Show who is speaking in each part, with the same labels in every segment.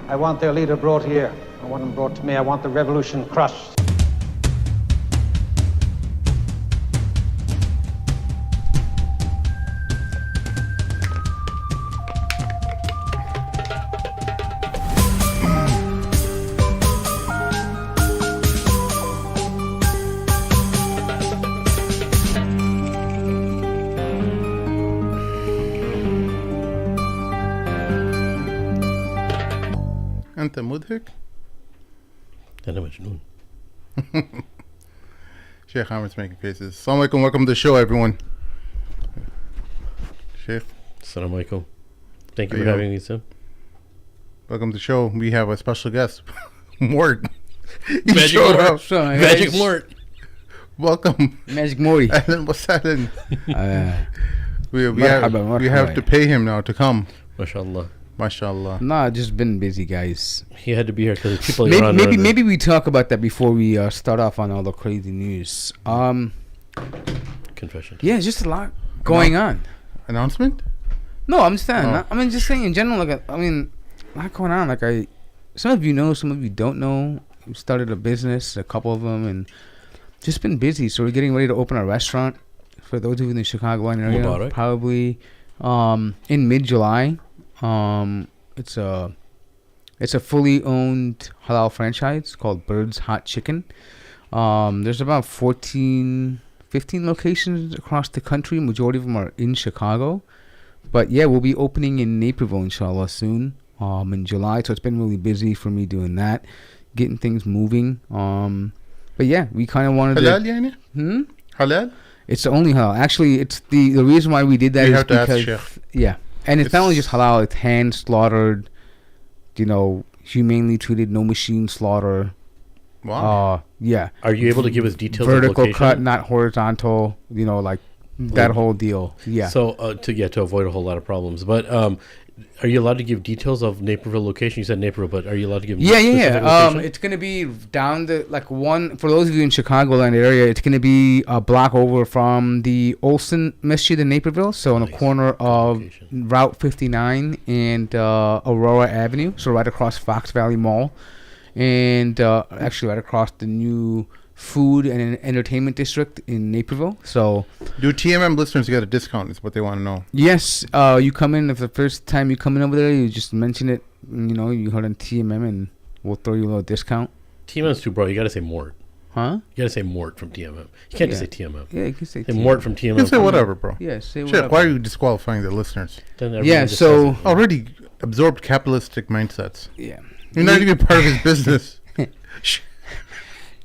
Speaker 1: I want their leader brought here. I want him brought to me. I want the revolution crushed.
Speaker 2: أنت مضحك؟
Speaker 3: أنا مجنون.
Speaker 2: Sheikh Ahmed's making faces. Assalamu alaikum. Welcome to the show, everyone. Sheikh.
Speaker 3: Assalamu alaikum. Thank you for having me, sir.
Speaker 2: Welcome to the show. We have a special guest, Mort.
Speaker 3: Magic Mort. Magic Mort.
Speaker 2: Welcome.
Speaker 4: Magic Morty.
Speaker 2: Ahlan wa sahlan. We have to pay him now to come.
Speaker 3: MashaAllah.
Speaker 2: MashaAllah.
Speaker 4: Nah, just been busy, guys.
Speaker 3: He had to be here because people.
Speaker 4: Maybe we talk about that before we start off on all the crazy news.
Speaker 3: Confession.
Speaker 4: Yeah, just a lot going on.
Speaker 2: Announcement?
Speaker 4: No, I'm saying. I mean, just saying in general. Like, a lot going on. Like, some of you know, some of you don't know. We started a business, a couple of them, and just been busy. So we're getting ready to open a restaurant for those of you in the Chicagoland area.
Speaker 3: Mubarak.
Speaker 4: Probably in mid-July. It's a fully owned halal franchise called Bird's Hot Chicken. There's about 15 locations across the country. Majority of them are in Chicago. But yeah, we'll be opening in Naperville, inshallah, soon, in July. So it's been really busy for me doing that, getting things moving. But yeah, we kind of wanted
Speaker 2: Halal,
Speaker 4: to...
Speaker 2: yani? Halal?
Speaker 4: It's the only halal. Actually, it's the reason why we did that
Speaker 2: You
Speaker 4: is
Speaker 2: have to
Speaker 4: because...
Speaker 2: ask Sheikh.
Speaker 4: Yeah. And it's not only just halal, it's hand slaughtered, humanely treated, no machine slaughter.
Speaker 2: Wow.
Speaker 4: Yeah.
Speaker 3: Are you able to give us details?
Speaker 4: Vertical
Speaker 3: of location?
Speaker 4: cut, not horizontal, that whole deal. Yeah.
Speaker 3: So to avoid a whole lot of problems. But are you allowed to give details of Naperville location? You said Naperville, but are you allowed to give
Speaker 4: Yeah.
Speaker 3: location?
Speaker 4: It's going to be down the, for those of you in Chicagoland area, it's going to be a block over from the Olsen Masjid in Naperville. So on the corner of Route 59 and Aurora Avenue. So right across Fox Valley Mall. And actually right across the new food and entertainment district in Naperville. So
Speaker 2: Do TMM listeners get a discount is what they want to know.
Speaker 4: yes, you come in, if the first time you come in over there, you just mention it, you heard on TMM and we'll throw you a little discount.
Speaker 3: TMM's too broad. You got to say Mort.
Speaker 4: Huh?
Speaker 3: You got to say Mort from TMM. You can't just say TMM.
Speaker 4: Yeah, you can say
Speaker 3: Say
Speaker 4: TMM.
Speaker 3: Mort from TMM.
Speaker 2: You can say whatever, bro.
Speaker 4: Yeah, say
Speaker 2: Sheikh,
Speaker 4: whatever.
Speaker 2: why are you disqualifying the listeners?
Speaker 3: Then everyone
Speaker 4: Yeah,
Speaker 3: just
Speaker 4: so-
Speaker 3: says it.
Speaker 2: Already absorbed capitalistic mindsets.
Speaker 4: Yeah.
Speaker 2: You're not even part of his business.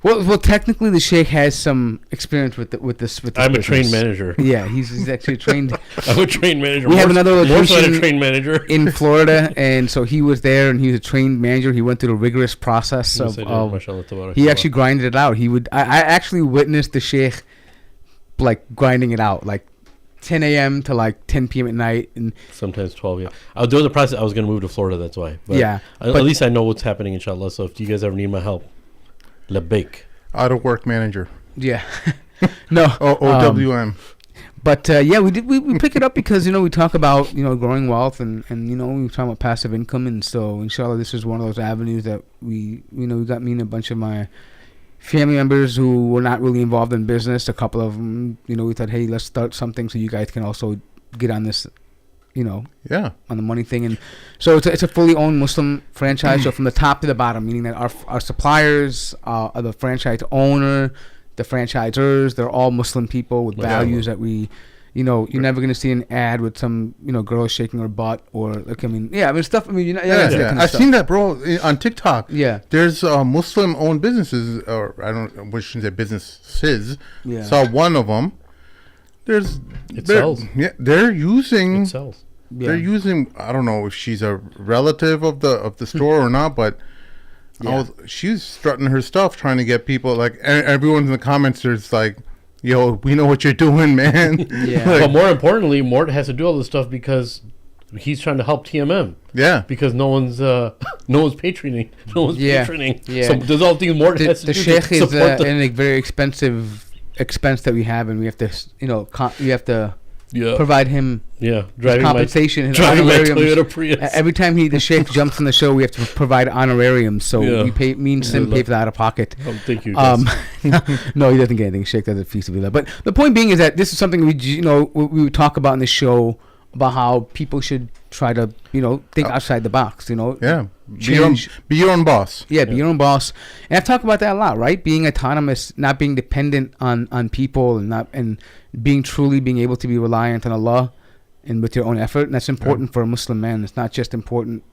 Speaker 4: Well, technically, the Sheikh has some experience with this.
Speaker 3: I'm a
Speaker 4: business.
Speaker 3: trained manager.
Speaker 4: Yeah, he's actually trained
Speaker 3: I'm a trained manager.
Speaker 4: We have another
Speaker 3: Mort's not a
Speaker 4: location
Speaker 3: trained manager.
Speaker 4: in Florida, and so he was there, and he was a trained manager. He went through the rigorous process
Speaker 3: Yes, I
Speaker 4: of
Speaker 3: did. Mashallah, tabarak
Speaker 4: he
Speaker 3: Allah.
Speaker 4: actually grinded it out. I actually witnessed the Sheikh grinding it out, 10 a.m. to 10 p.m. at night, and
Speaker 3: Sometimes 12, yeah. I was doing the process. I was going to move to Florida, that's why. But
Speaker 4: Yeah,
Speaker 3: At
Speaker 4: but-
Speaker 3: least I know what's happening, inshallah. So if you guys ever need my help, labbaik.
Speaker 2: Out of work manager.
Speaker 4: yeah, no,
Speaker 2: OWM.
Speaker 4: but yeah, we pick it up because we talk about growing wealth and we talk about passive income, and so inshallah this is one of those avenues that we got me and a bunch of my family members who were not really involved in business. A couple of them, we thought, hey, let's start something so you guys can also get on this,
Speaker 2: Yeah.
Speaker 4: on the money thing. And so it's a fully owned Muslim franchise. So from the top to the bottom, meaning that our suppliers, are the franchise owner, the franchisors, they're all Muslim people with values that we, you're never going to see an ad with some, girl shaking her butt or stuff.
Speaker 2: I've seen that, bro, on TikTok.
Speaker 4: Yeah.
Speaker 2: There's Muslim-owned businesses, or I shouldn't say businesses.
Speaker 4: Yeah.
Speaker 2: Saw one of them.
Speaker 3: It sells.
Speaker 2: Yeah, they're using.
Speaker 3: It sells.
Speaker 2: They're using. I don't know if she's a relative of the store or not, but she's strutting her stuff, trying to get people. Everyone in the comments, there's yo, we know what you're doing, man.
Speaker 4: Yeah.
Speaker 3: But more importantly, Mort has to do all this stuff because he's trying to help TMM.
Speaker 2: Yeah.
Speaker 3: Because no one's patroning. No one's patroning.
Speaker 4: Yeah.
Speaker 3: So there's all things Mort has to
Speaker 4: The
Speaker 3: do
Speaker 4: Sheikh
Speaker 3: to
Speaker 4: is
Speaker 3: support them.
Speaker 4: in a very expensive expense that we have, and we have to, we have to provide him
Speaker 3: driving
Speaker 4: compensation. His
Speaker 3: driving my
Speaker 4: honorariums.
Speaker 3: Toyota Prius.
Speaker 4: Every time the sheikh jumps on the show, we have to provide honorariums. So we pay. Me and Sim pay for that out of pocket.
Speaker 3: Thank you.
Speaker 4: No, he doesn't get anything. Sheikh does a feast of Allah. But the point being is that this is something we would talk about in the show about how people should try to think outside the box.
Speaker 2: Be your own boss.
Speaker 4: Yeah, be your own boss. And I've talked about that a lot, right? Being autonomous, not being dependent on people, and being able to be reliant on Allah and with your own effort. And that's important for a Muslim man. It's not just important,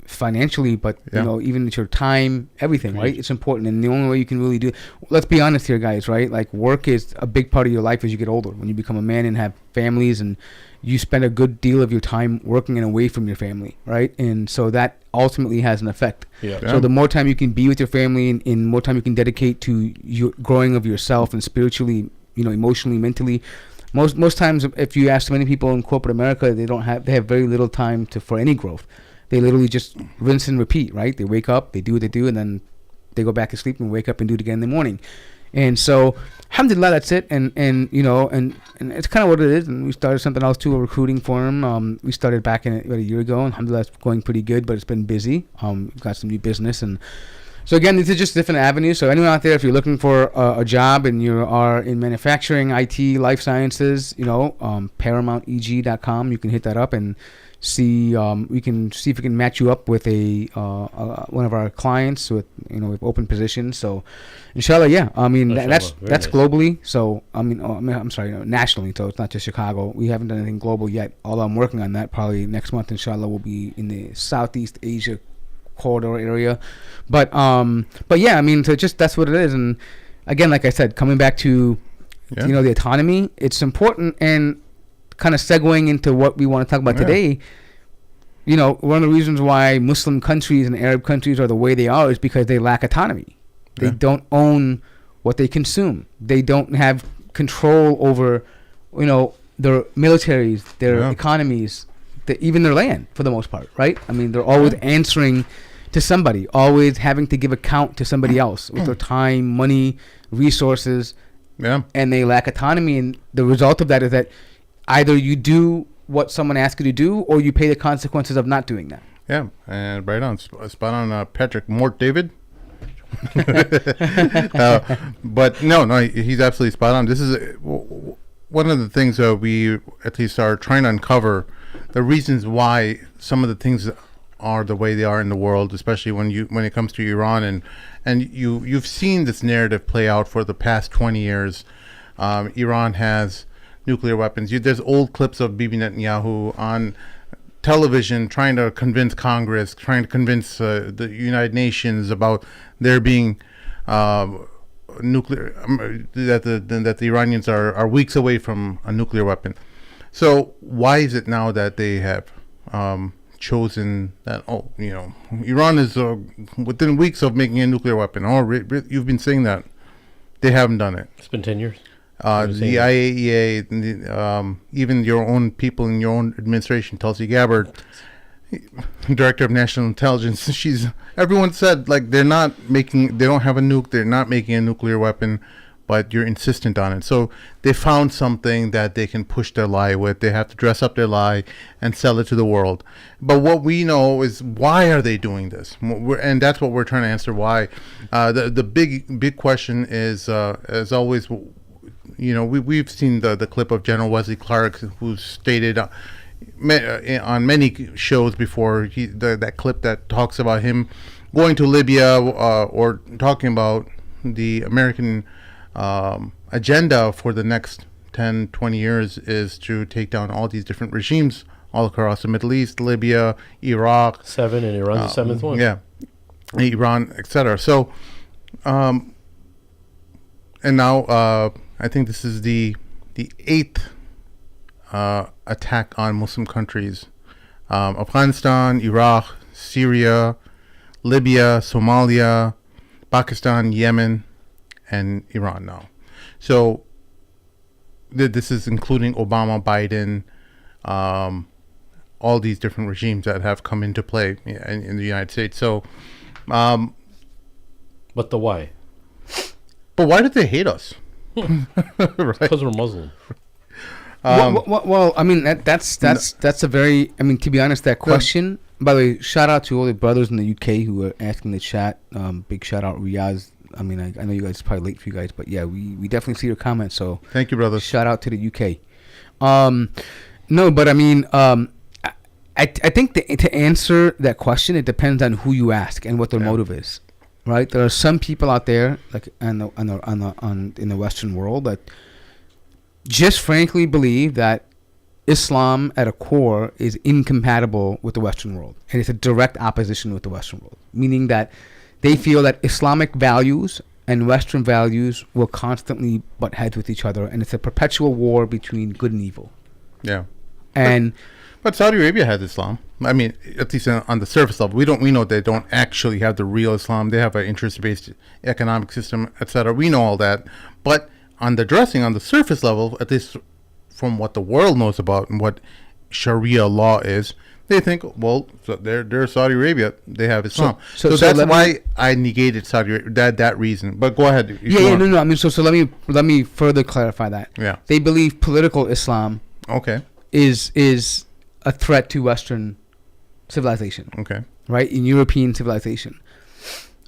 Speaker 4: financially, but even with your time, everything, right? It's important, and the only way you can really do. Let's be honest here, guys, right? Like, work is a big part of your life as you get older. When you become a man and have families, and you spend a good deal of your time working and away from your family, right? And so that ultimately has an effect. So the more time you can be with your family, and more time you can dedicate to your growing of yourself and spiritually, emotionally, mentally. Most times, if you ask many people in corporate America, they have very little time for any growth. They literally just rinse and repeat, right? They wake up, they do what they do, and then they go back to sleep and wake up and do it again in the morning. And so, alhamdulillah, that's it. And it's kind of what it is. And we started something else too, a recruiting forum. We started back about a year ago, and alhamdulillah, it's going pretty good, but it's been busy. We've got some new business. And so again, these are just different avenues. So anyone out there, if you're looking for a job and you are in manufacturing, IT, life sciences, ParamountEG.com, you can hit that up and see. We can see if we can match you up with one of our clients with with open positions. So inshallah, that's nice. Globally. So I'm sorry, nationally. So it's not just Chicago. We haven't done anything global yet. Although I'm working on that. Probably next month, inshallah, we'll be in the Southeast Asia corridor area. But yeah, so just that's what it is. And again, like I said, coming back to the autonomy, it's important. And kind of segueing into what we want to talk about today, one of the reasons why Muslim countries and Arab countries are the way they are is because they lack autonomy. They don't own what they consume. They don't have control over, their militaries, their economies, even their land for the most part, right? They're always answering to somebody, always having to give account to somebody else with their time, money, resources. Yeah. And they lack autonomy, and the result of that is that either you do what someone asks you to do, or you pay the consequences of not doing that.
Speaker 2: Yeah, and right on, spot on, Patrick Mort David. But no, he's absolutely spot on. This is one of the things that we at least are trying to uncover, the reasons why some of the things are the way they are in the world, especially when it comes to Iran, and you've seen this narrative play out for the past 20 years. Iran has nuclear weapons. There's old clips of Bibi Netanyahu on television trying to convince Congress, trying to convince the United Nations about there being nuclear, that the Iranians are weeks away from a nuclear weapon. So why is it now that they have chosen that? Iran is within weeks of making a nuclear weapon. You've been saying that. They haven't done it.
Speaker 3: It's been 10 years.
Speaker 2: The IAEA, even your own people in your own administration, Tulsi Gabbard, Director of National Intelligence, everyone said, like, they don't have a nuke, they're not making a nuclear weapon, but you're insistent on it. So they found something that they can push their lie with. They have to dress up their lie and sell it to the world. But what we know is, why are they doing this? And that's what we're trying to answer. Why? The big question is, as always, we've seen the clip of General Wesley Clark, who stated on many shows before, that clip that talks about him going to Libya, or talking about the American agenda for the next 10, 20 years is to take down all these different regimes all across the Middle East, Libya, Iraq.
Speaker 3: 7, and Iran's the 7th one.
Speaker 2: Yeah, Iran, etc. So, and now I think this is the 8th attack on Muslim countries. Afghanistan, Iraq, Syria, Libya, Somalia, Pakistan, Yemen, and Iran now. So this is including Obama, Biden, all these different regimes that have come into play in the United States. So,
Speaker 3: but the why?
Speaker 2: But why do they hate us?
Speaker 3: Because we're Muslim.
Speaker 4: Well, I mean that's a very. I mean, to be honest, that question. By the way, shout out to all the brothers in the UK who are asking the chat. Big shout out, Riaz. I mean, I know you guys, it's probably late for you guys, but yeah, we definitely see your comments. So
Speaker 2: thank you, brothers.
Speaker 4: Shout out to the UK. No, but I mean, I think to answer that question, it depends on who you ask and what their motive is, right? There are some people out there, like in the Western world, that just frankly believe that Islam at a core is incompatible with the Western world, and it's a direct opposition with the Western world, meaning that they feel that Islamic values and Western values will constantly butt heads with each other, and it's a perpetual war between good and evil.
Speaker 2: Yeah,
Speaker 4: and
Speaker 2: but Saudi Arabia has Islam. I mean, at least on the surface level, we know they don't actually have the real Islam. They have an interest-based economic system, etc. We know all that, but on the surface level, at least from what the world knows about and what Sharia law is, they think, well, so they're Saudi Arabia. They have Islam. So that's why I negated Saudi Arabia, that reason. But go ahead.
Speaker 4: No. I mean, so let me further clarify that.
Speaker 2: Yeah.
Speaker 4: They believe political Islam.
Speaker 2: Okay.
Speaker 4: Is a threat to Western civilization.
Speaker 2: Okay.
Speaker 4: Right? In European civilization.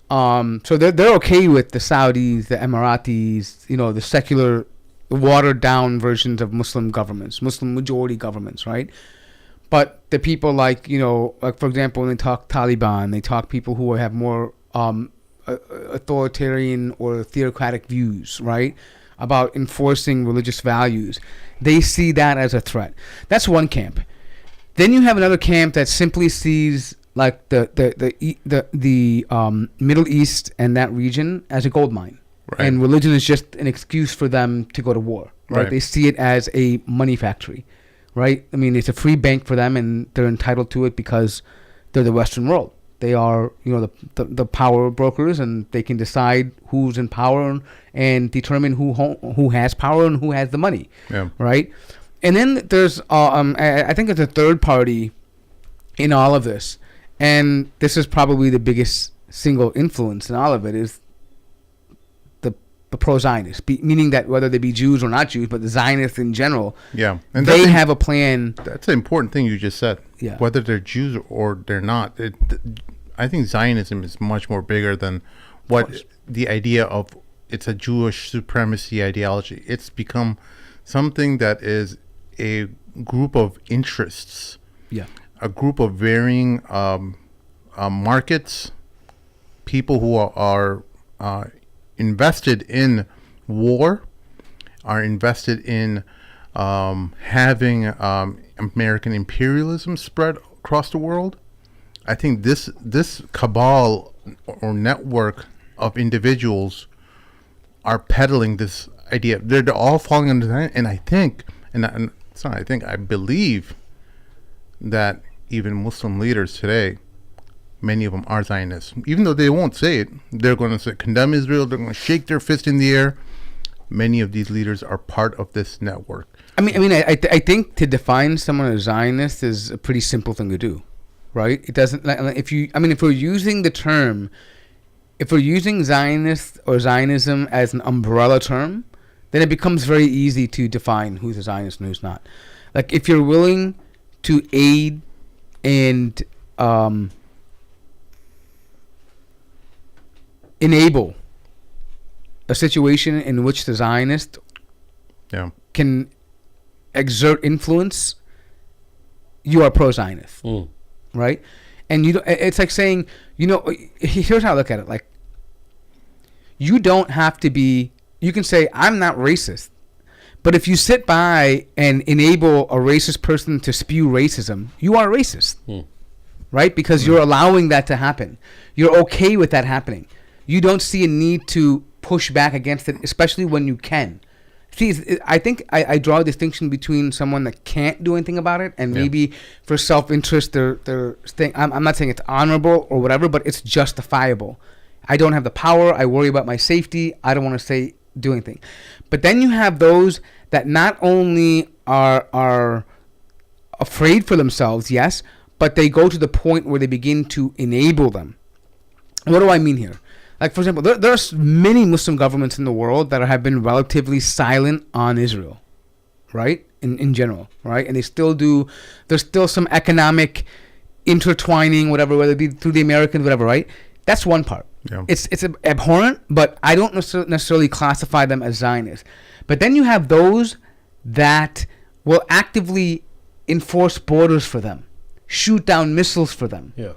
Speaker 4: So they're okay with the Saudis, the Emiratis, the secular, watered down versions of Muslim governments, Muslim majority governments, right? But the people like for example, when they talk Taliban, they talk people who have more authoritarian or theocratic views, right? About enforcing religious values. They see that as a threat. That's one camp. Then you have another camp that simply sees like the Middle East and that region as a gold mine. Right. And religion is just an excuse for them to go to war. Right? They see it as a money factory. Right? I mean, it's a free bank for them, and they're entitled to it because they're the Western world. They are, the power brokers, and they can decide who's in power and determine who has power and who has the money.
Speaker 2: Yeah.
Speaker 4: Right? And then there's, I think there's a third party in all of this, and this is probably the biggest single influence in all of it, is the pro-Zionists, meaning that whether they be Jews or not Jews, but the Zionists in general, and they have a plan.
Speaker 2: That's an important thing you just said.
Speaker 4: Yeah.
Speaker 2: Whether they're Jews or they're not, I think Zionism is much more bigger than what the idea of it's a Jewish supremacy ideology. It's become something that is a group of interests, a group of varying markets, people who are invested in war, are invested in having American imperialism spread across the world. I think this cabal or network of individuals are peddling this idea. They're all falling under that, and I think, it's not I think, I believe that even Muslim leaders today, many of them are Zionists. Even though they won't say it, they're going to condemn Israel, they're going to shake their fist in the air. Many of these leaders are part of this network.
Speaker 4: I think to define someone as Zionist is a pretty simple thing to do, right? It doesn't, if we're using the term, if we're using Zionist or Zionism as an umbrella term, then it becomes very easy to define who's a Zionist and who's not. Like, if you're willing to aid and enable a situation in which the Zionist can exert influence, you are pro-Zionist, right? And it's like saying, here's how I look at it. Like, you don't have to be. You can say, I'm not racist, but if you sit by and enable a racist person to spew racism, you are racist, right? Because you're allowing that to happen. You're okay with that happening. You don't see a need to push back against it, especially when you can. See, I think I draw a distinction between someone that can't do anything about it and maybe for self-interest, they're staying. I'm not saying it's honorable or whatever, but it's justifiable. I don't have the power. I worry about my safety. I don't want to do anything. But then you have those that not only are afraid for themselves, yes, but they go to the point where they begin to enable them. What do I mean here? Like, for example, there's many Muslim governments in the world that have been relatively silent on Israel, right? In general, right? And they still do. There's still some economic intertwining, whatever, whether it be through the Americans, whatever, right? That's one part.
Speaker 2: Yeah.
Speaker 4: It's abhorrent, but I don't necessarily classify them as Zionists. But then you have those that will actively enforce borders for them, shoot down missiles for them,
Speaker 3: Yeah.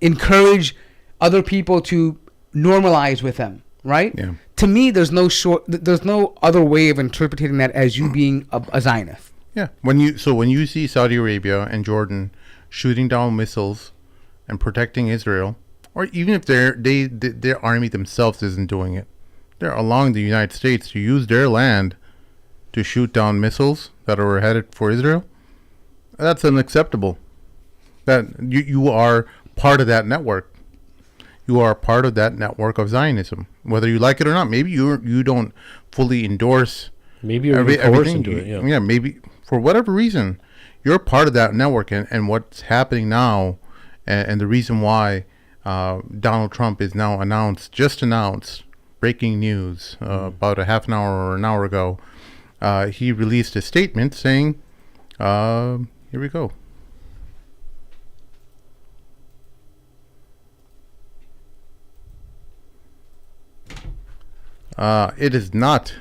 Speaker 4: encourage other people to normalize with them, right?
Speaker 2: Yeah.
Speaker 4: To me, there's no other way of interpreting that as you being a Zionist.
Speaker 2: Yeah. When you see Saudi Arabia and Jordan shooting down missiles and protecting Israel, or even if their army themselves isn't doing it, they're allowing the United States to use their land to shoot down missiles that are headed for Israel. That's unacceptable. That you are part of that network. You are part of that network of Zionism, whether you like it or not. Maybe you don't fully endorse.
Speaker 3: Maybe you're coerced
Speaker 2: everything.
Speaker 3: into it. Yeah.
Speaker 2: Yeah, maybe for whatever reason, you're part of that network, and what's happening now, and the reason why Donald Trump is now just announced, breaking news about a half an hour or an hour ago, he released a statement saying, here we go. It is not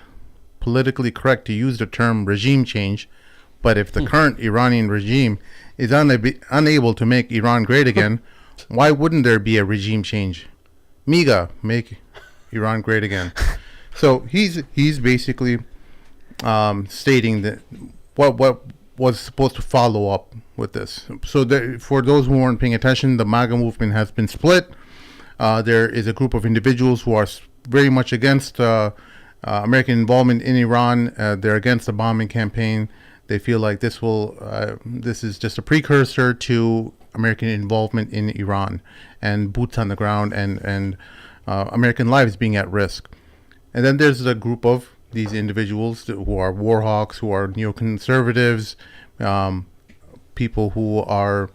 Speaker 2: politically correct to use the term regime change, but if the current Iranian regime is unable to make Iran great again, why wouldn't there be a regime change? MIGA, make Iran great again. So he's basically stating that what was supposed to follow up with this. So for those who weren't paying attention, the MAGA movement has been split. There is a group of individuals who are very much against American involvement in Iran. They're against the bombing campaign. They feel like this is just a precursor to American involvement in Iran and boots on the ground and American lives being at risk. And then there's a group of these individuals who are war hawks, who are neoconservatives, people who are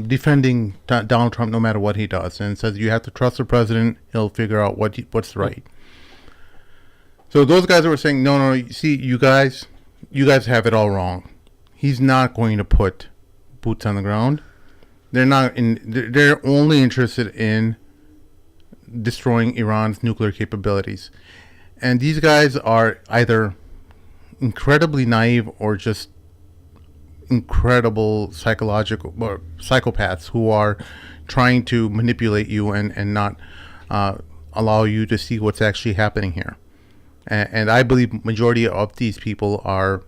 Speaker 2: defending Donald Trump no matter what he does, and says you have to trust the president; he'll figure out what's right. So those guys were saying, no, you see, you guys have it all wrong. He's not going to put boots on the ground. They're only interested in destroying Iran's nuclear capabilities. And these guys are either incredibly naive or just incredible psychological psychopaths who are trying to manipulate you and not allow you to see what's actually happening here. And I believe majority of these people are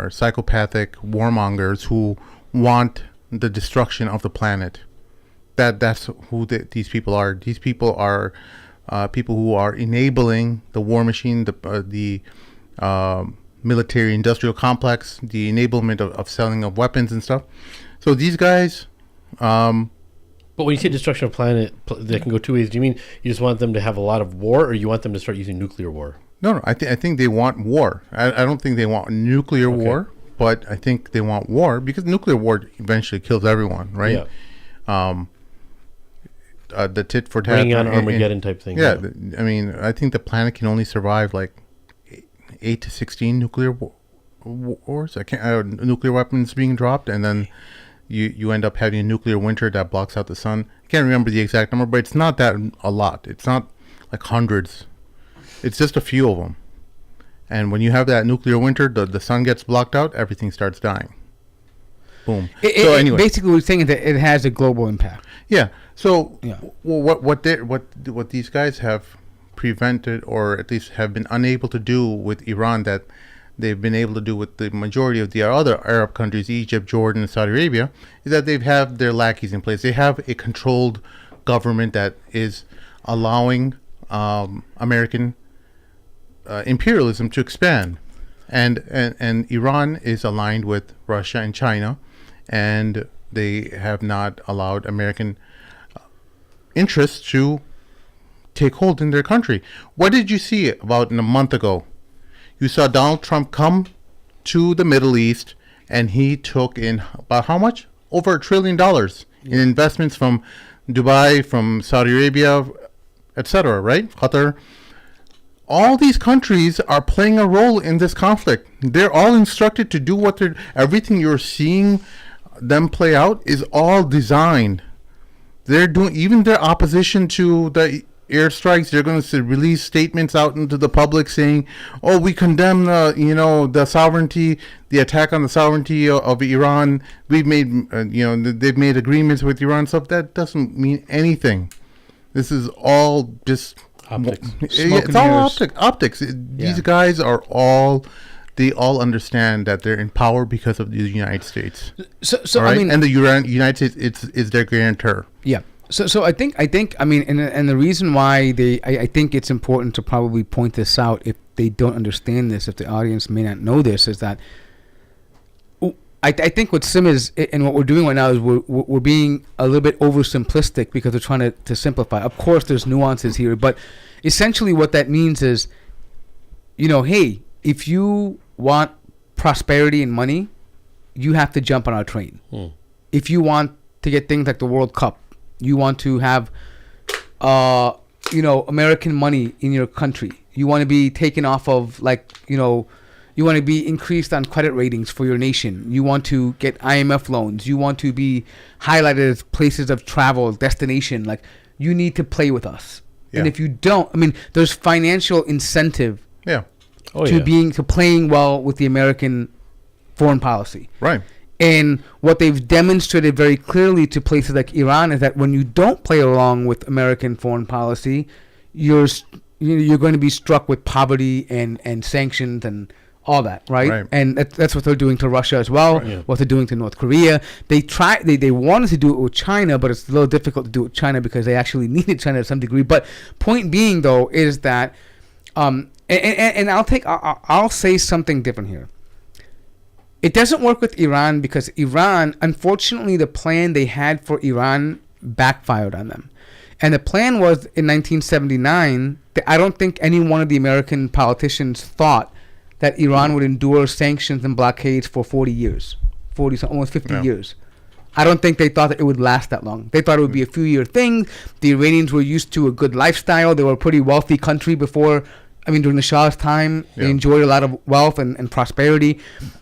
Speaker 2: psychopathic warmongers who want the destruction of the planet. That's who these people are. These people are people who are enabling the war machine, the military-industrial complex, the enablement of selling of weapons and stuff. So these guys...
Speaker 3: But when you say destruction of planet, that can go two ways. Do you mean you just want them to have a lot of war, or you want them to start using nuclear war?
Speaker 2: No, I think they want war. I don't think they want nuclear war, but I think they want war because nuclear war eventually kills everyone, right?
Speaker 3: Yeah.
Speaker 2: The tit for tat.
Speaker 3: Bringing on Armageddon type thing.
Speaker 2: Yeah, I mean, I think the planet can only survive like 8 to 16 nuclear wars. Nuclear weapons being dropped, and then you end up having a nuclear winter that blocks out the sun. I can't remember the exact number, but it's not that a lot. It's not like hundreds. It's just a few of them. And when you have that nuclear winter, the sun gets blocked out, everything starts dying. Boom. So anyway,
Speaker 4: basically, we're saying that it has a global impact.
Speaker 2: Yeah. So
Speaker 4: Yeah.
Speaker 2: what these guys have prevented, or at least have been unable to do with Iran, that they've been able to do with the majority of the other Arab countries, Egypt, Jordan, and Saudi Arabia, is that they've have their lackeys in place. They have a controlled government that is allowing American imperialism to expand, and Iran is aligned with Russia and China, and they have not allowed American interests to take hold in their country. What did you see about a month ago? You saw Donald Trump come to the Middle East, and he took in about how much? Over $1 trillion in investments from Dubai, from Saudi Arabia, etc., right? Qatar. all these countries are playing a role in this conflict. They're all instructed to do what they're. Everything you're seeing them play out is all designed. They're doing even their opposition to the airstrikes. They're going to release statements out into the public saying, "Oh, we condemn the sovereignty, the attack on the sovereignty of Iran. We've made they've made agreements with Iran." So that doesn't mean anything. This is all just
Speaker 3: Optics.
Speaker 2: It's all optics. These guys are all. They all understand that they're in power because of the United States.
Speaker 4: So
Speaker 2: right?
Speaker 4: I mean,
Speaker 2: and the United States is their guarantor.
Speaker 4: Yeah. So I think I mean, and the reason why I think it's important to probably point this out if they don't understand this, if the audience may not know this, is that I think what Sim is and what we're doing right now is we're being a little bit oversimplistic because we're trying to simplify. Of course, there's nuances here, but essentially what that means is, hey, if you want prosperity and money, you have to jump on our train. If you want to get things like the World Cup, you want to have, American money in your country. You want to be taken off of you want to be increased on credit ratings for your nation. You want to get IMF loans. You want to be highlighted as places of travel, destination. Like, you need to play with us. Yeah. And if you don't, I mean, there's financial incentive to playing well with the American foreign policy.
Speaker 2: Right.
Speaker 4: And what they've demonstrated very clearly to places like Iran is that when you don't play along with American foreign policy, you're going to be struck with poverty and sanctions and all that, right? And that's what they're doing to Russia as well. Right, yeah. What they're doing to North Korea. They wanted to do it with China, but it's a little difficult to do it with China because they actually needed China to some degree. But point being, though, is that, and I'll say something different here. It doesn't work with Iran because Iran, unfortunately, the plan they had for Iran backfired on them. And the plan was in 1979, I don't think any one of the American politicians thought that Iran would endure sanctions and blockades for 40 years, almost 50 years. I don't think they thought that it would last that long. They thought it would be a few-year thing. The Iranians were used to a good lifestyle. They were a pretty wealthy country before, during the Shah's time. They enjoyed a lot of wealth and prosperity.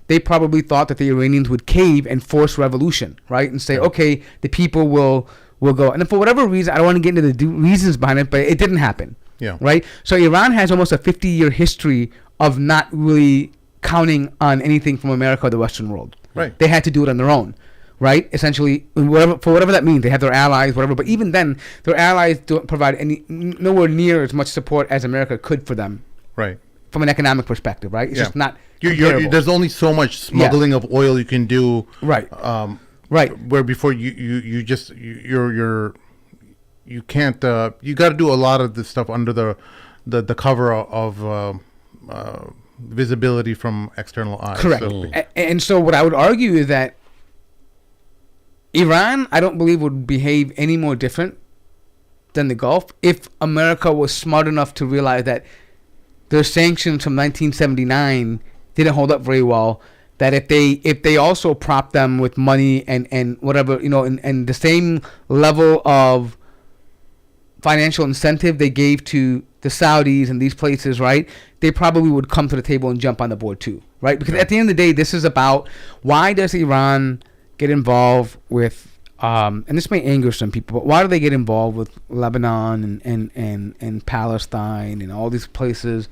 Speaker 4: They probably thought that the Iranians would cave and force revolution, right? And say, okay, the people will go. And for whatever reason, I don't want to get into the reasons behind it, but it didn't happen. Yeah. Right? So Iran has almost a 50-year history of not really counting on anything from America or the Western world.
Speaker 2: Right.
Speaker 4: They had to do it on their own. Right? Essentially, for whatever that means. They have their allies, whatever. But even then, their allies don't provide nowhere near as much support as America could for them.
Speaker 2: Right.
Speaker 4: From an economic perspective, right? It's just not comparable.
Speaker 2: There's only so much smuggling of oil you can do.
Speaker 4: Right.
Speaker 2: Right. Where before you can't. You got to do a lot of this stuff under the cover of visibility from external eyes.
Speaker 4: Correct. So. And so what I would argue is that Iran, I don't believe, would behave any more different than the Gulf if America was smart enough to realize that their sanctions from 1979 didn't hold up very well. That if they also prop them with money and whatever, and the same level of financial incentive they gave to the Saudis and these places, right, they probably would come to the table and jump on the board too, right? Because at the end of the day, this is about why does Iran get involved with, and this may anger some people, but why do they get involved with Lebanon and Palestine and all these places?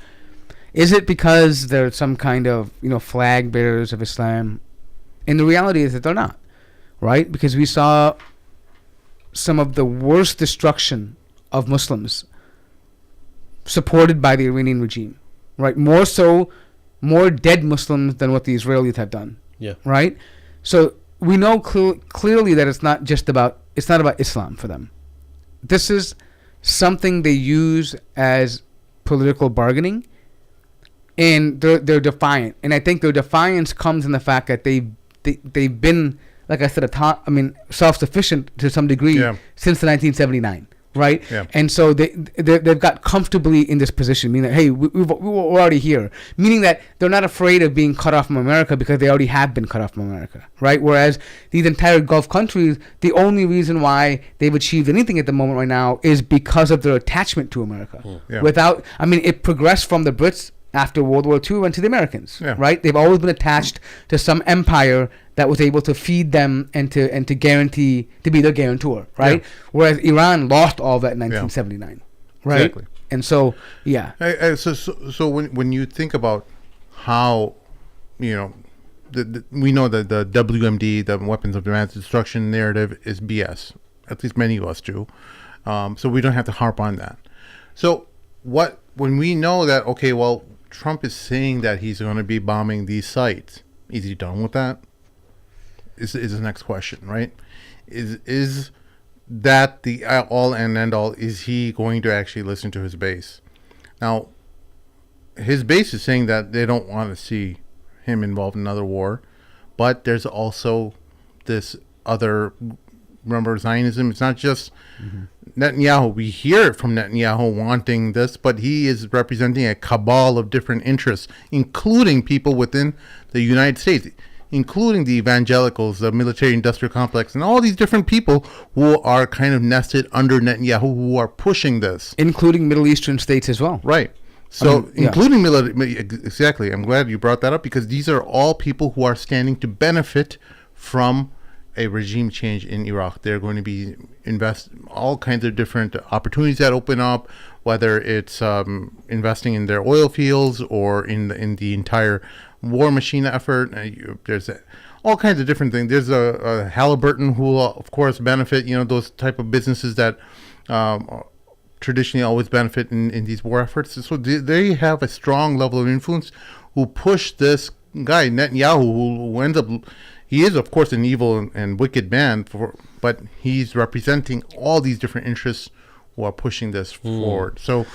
Speaker 4: Is it because they're some kind of, flag bearers of Islam? And the reality is that they're not, right? Because we saw some of the worst destruction of Muslims supported by the Iranian regime, right? More dead Muslims than what the Israelis have done.
Speaker 3: Yeah.
Speaker 4: Right? So we know clearly that it's not about Islam for them. This is something they use as political bargaining, and they're defiant. And I think their defiance comes in the fact that they've been, like I said, self-sufficient to some degree since the 1979. right?
Speaker 2: Yeah.
Speaker 4: And so they've got comfortably in this position, meaning that, hey, we're already here, meaning that they're not afraid of being cut off from America because they already have been cut off from America, right? Whereas these entire Gulf countries, the only reason why they've achieved anything at the moment right now is because of their attachment to America.
Speaker 2: Yeah.
Speaker 4: It progressed from the Brits after World War II and to the Americans,
Speaker 2: Yeah.
Speaker 4: right? They've always been attached to some empire that was able to feed them and to guarantee to be their guarantor, right?
Speaker 2: Yeah.
Speaker 4: Whereas Iran lost all that in 1979, right?
Speaker 2: Exactly.
Speaker 4: And so, yeah,
Speaker 2: So when you think about how, we know that the WMD, the weapons of mass destruction narrative, is BS. At least many of us do. So we don't have to harp on that. So when we know that, okay, well, Trump is saying that he's going to be bombing these sites, is he done with that? Is the next question, right? Is that the all and end all? Is he going to actually listen to his base? Now, his base is saying that they don't want to see him involved in another war, but there's also this other, remember, Zionism. It's not just Netanyahu. We hear it from Netanyahu wanting this, but he is representing a cabal of different interests, including people within the United States, including the evangelicals, the military-industrial complex, and all these different people who are kind of nested under Netanyahu, who are pushing this.
Speaker 4: including Middle Eastern states as well.
Speaker 2: Right. So,
Speaker 4: yeah.
Speaker 2: including military, exactly. I'm glad you brought that up, because these are all people who are standing to benefit from a regime change in Iraq. They're going to be invest all kinds of different opportunities that open up, whether it's investing in their oil fields or in the entire war machine effort. There's all kinds of different things. There's a Halliburton who will, of course, benefit. Those type of businesses that traditionally always benefit in these war efforts. So they have a strong level of influence who push this guy Netanyahu, who ends up. He is, of course, an evil and wicked man, but he's representing all these different interests who are pushing this forward. So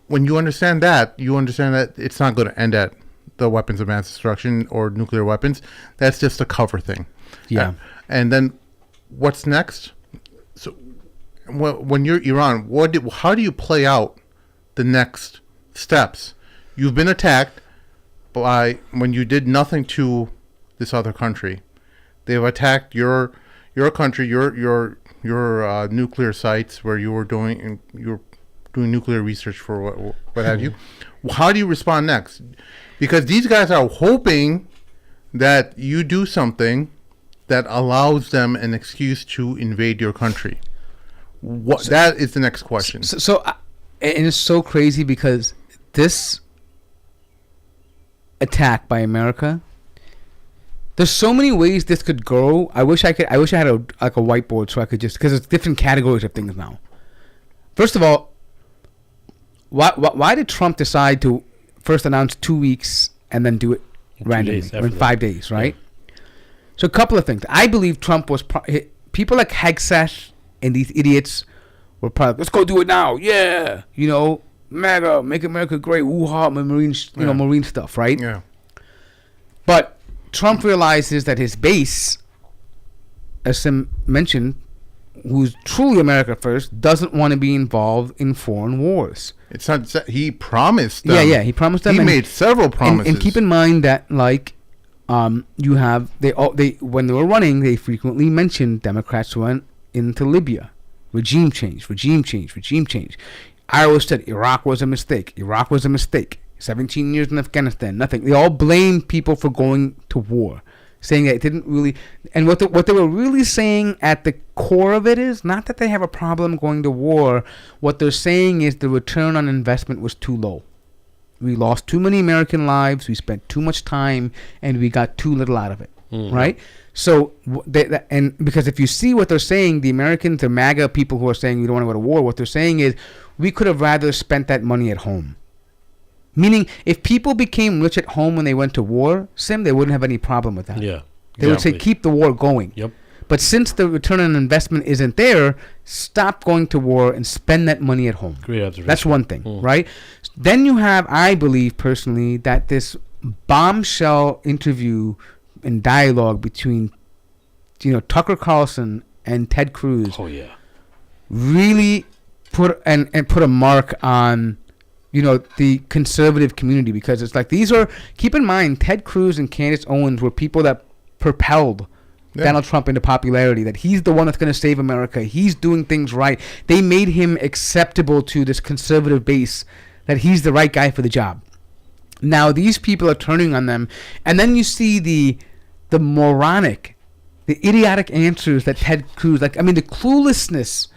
Speaker 2: when you understand that it's not going to end at the weapons of mass destruction or nuclear weapons. That's just a cover thing.
Speaker 4: Yeah.
Speaker 2: And then what's next? So when you're Iran, how do you play out the next steps? You've been attacked when you did nothing to this other country. They've attacked your country, your nuclear sites where you were doing nuclear research for what have you. How do you respond next? Because these guys are hoping that you do something that allows them an excuse to invade your country. That is the next question.
Speaker 4: And it's so crazy because this attack by America, there's so many ways this could go. I wish I had a whiteboard so I could just, because it's different categories of things now. First of all, why did Trump decide to first announce 2 weeks and then do it randomly in 5 days, right? Yeah. So a couple of things. I believe Trump was people like Hegseth and these idiots were probably, let's go do it now, yeah, MAGA, make America great, woo-ha, Marine stuff, right?
Speaker 2: Yeah.
Speaker 4: But Trump realizes that his base, as Sim mentioned, who's truly America first, doesn't want to be involved in foreign wars.
Speaker 2: It's not. He promised them.
Speaker 4: Yeah, he promised them.
Speaker 2: He made several promises.
Speaker 4: And keep in mind that, you have they when they were running, they frequently mentioned Democrats went into Libya, regime change. I always said Iraq was a mistake. 17 years in Afghanistan, nothing. They all blame people for going to war, saying that it didn't really. And what they were really saying at the core of it is not that they have a problem going to war. What they're saying is the return on investment was too low. We lost too many American lives. We spent too much time, and we got too little out of it. Mm-hmm. Right? So, and because if you see what they're saying, the Americans, the MAGA people who are saying we don't want to go to war, what they're saying is we could have rather spent that money at home. Meaning, if people became rich at home when they went to war, Sim, they wouldn't have any problem with that.
Speaker 3: Yeah.
Speaker 4: They would say, keep the war going.
Speaker 3: Yep.
Speaker 4: But since the return on investment isn't there, stop going to war and spend that money at home.
Speaker 3: Great observation.
Speaker 4: That's one thing, right? Then you have, I believe personally, that this bombshell interview and dialogue between, Tucker Carlson and Ted Cruz.
Speaker 3: Oh, yeah.
Speaker 4: really put a mark on, the conservative community, because it's like keep in mind, Ted Cruz and Candace Owens were people that propelled Donald Trump into popularity, that he's the one that's going to save America. He's doing things right. They made him acceptable to this conservative base, that he's the right guy for the job. Now these people are turning on them, and then you see the moronic, the idiotic answers that Ted Cruz, the cluelessness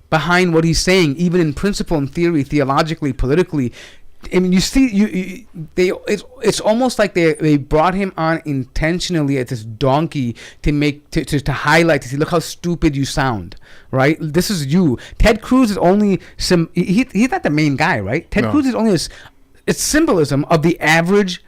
Speaker 4: behind what he's saying, even in principle and theory, theologically, politically. I mean, you see, it's almost like they brought him on intentionally as this donkey to highlight, to see, look how stupid you sound, right? This is you. Ted Cruz is only he's not the main guy, right? Ted Cruz is only it's symbolism of the average,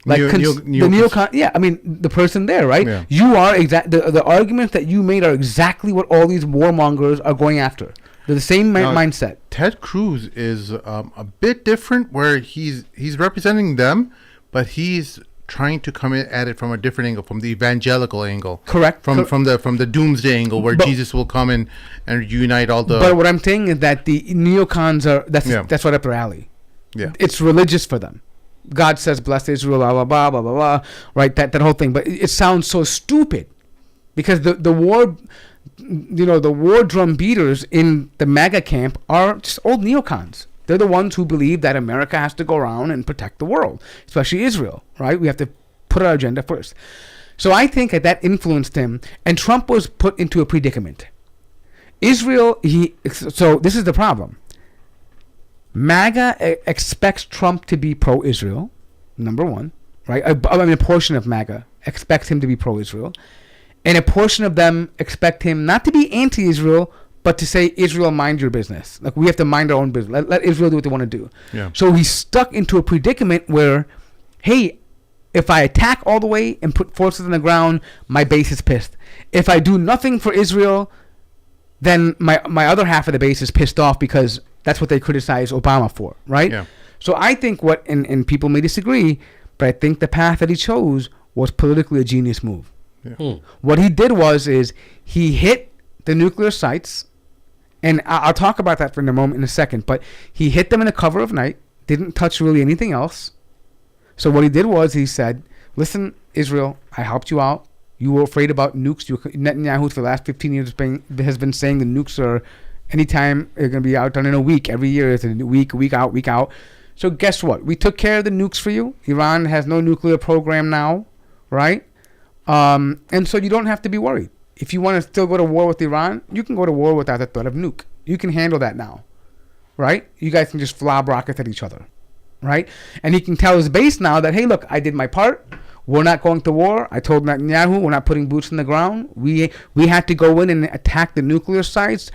Speaker 4: the neocon. Yeah, I mean, the person there, right? Yeah. You are the arguments that you made are exactly what all these warmongers are going after. They're the same mindset.
Speaker 2: Ted Cruz is a bit different, where he's representing them, but he's trying to come at it from a different angle, from the evangelical angle.
Speaker 4: Correct.
Speaker 2: From the doomsday angle, where Jesus will come and unite all the.
Speaker 4: But what I'm saying is that the neocons that's right up their alley.
Speaker 2: Yeah.
Speaker 4: It's religious for them. God says, bless Israel, blah, blah, blah, blah, blah, blah, right? That whole thing. But it sounds so stupid, because the war, the war drum beaters in the MAGA camp are just old neocons. They're the ones who believe that America has to go around and protect the world, especially Israel, right? We have to put our agenda first. So I think that influenced him, and Trump was put into a predicament. So this is the problem. MAGA expects Trump to be pro-Israel, number one, right? A portion of MAGA expects him to be pro-Israel. And a portion of them expect him not to be anti-Israel, but to say, Israel, mind your business. Like, we have to mind our own business. Let Israel do what they want to do. Yeah. So he's stuck into a predicament where, hey, if I attack all the way and put forces on the ground, my base is pissed. If I do nothing for Israel, then my other half of the base is pissed off, because that's what they criticize Obama for, right? Yeah. So I think and people may disagree, but I think the path that he chose was politically a genius move. Yeah. What he did is he hit the nuclear sites, and I'll talk about that in a second, but he hit them in the cover of night, didn't touch really anything else. So what he did was he said, listen, Israel, I helped you out. You were afraid about nukes. Netanyahu for the last 15 years has been saying the nukes are anytime they're going to be out done in a week. Every year it's a week out. So guess what? We took care of the nukes for you. Iran has no nuclear program now, right? And so you don't have to be worried. If you want to still go to war with Iran, you can go to war without the threat of nuke. You can handle that now, right? You guys can just flob rockets at each other, right? And he can tell his base now that, hey, look, I did my part. We're not going to war. I told Netanyahu we're not putting boots on the ground. We had to go in and attack the nuclear sites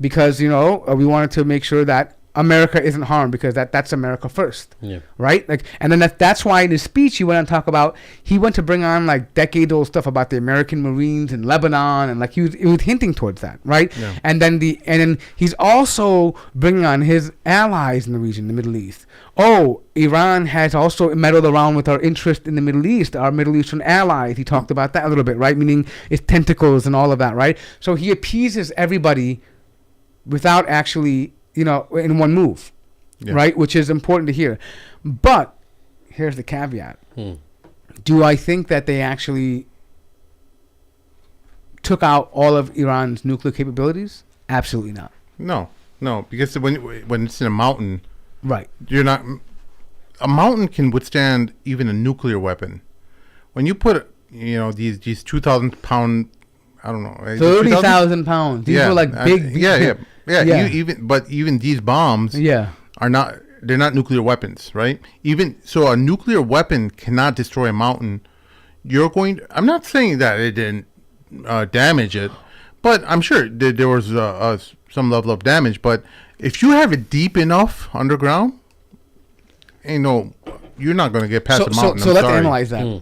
Speaker 4: because, we wanted to make sure that America isn't harmed, because that's America first, right? And then that's why in his speech he went to bring on decade-old stuff about the American Marines in Lebanon, and he was hinting towards that, right? Yeah. And then he's also bringing on his allies in the region, the Middle East. Oh, Iran has also meddled around with our interest in the Middle East, our Middle Eastern allies. He talked about that a little bit, right? Meaning its tentacles and all of that, right? So he appeases everybody without actually, in one move, right? Which is important to hear. But here's the caveat. Do I think that they actually took out all of Iran's nuclear capabilities? Absolutely not.
Speaker 2: No, because when it's in a mountain,
Speaker 4: right?
Speaker 2: A mountain can withstand even a nuclear weapon. When you put, these 2,000 pound, I don't know,
Speaker 4: 30,000 pounds. These were big.
Speaker 2: Yeah. Even these bombs are not. They're not nuclear weapons, right? Even so, a nuclear weapon cannot destroy a mountain. I'm not saying that it didn't damage it, but I'm sure there was some level of damage. But if you have it deep enough underground, you're not going to get past the mountain.
Speaker 4: So let's analyze that.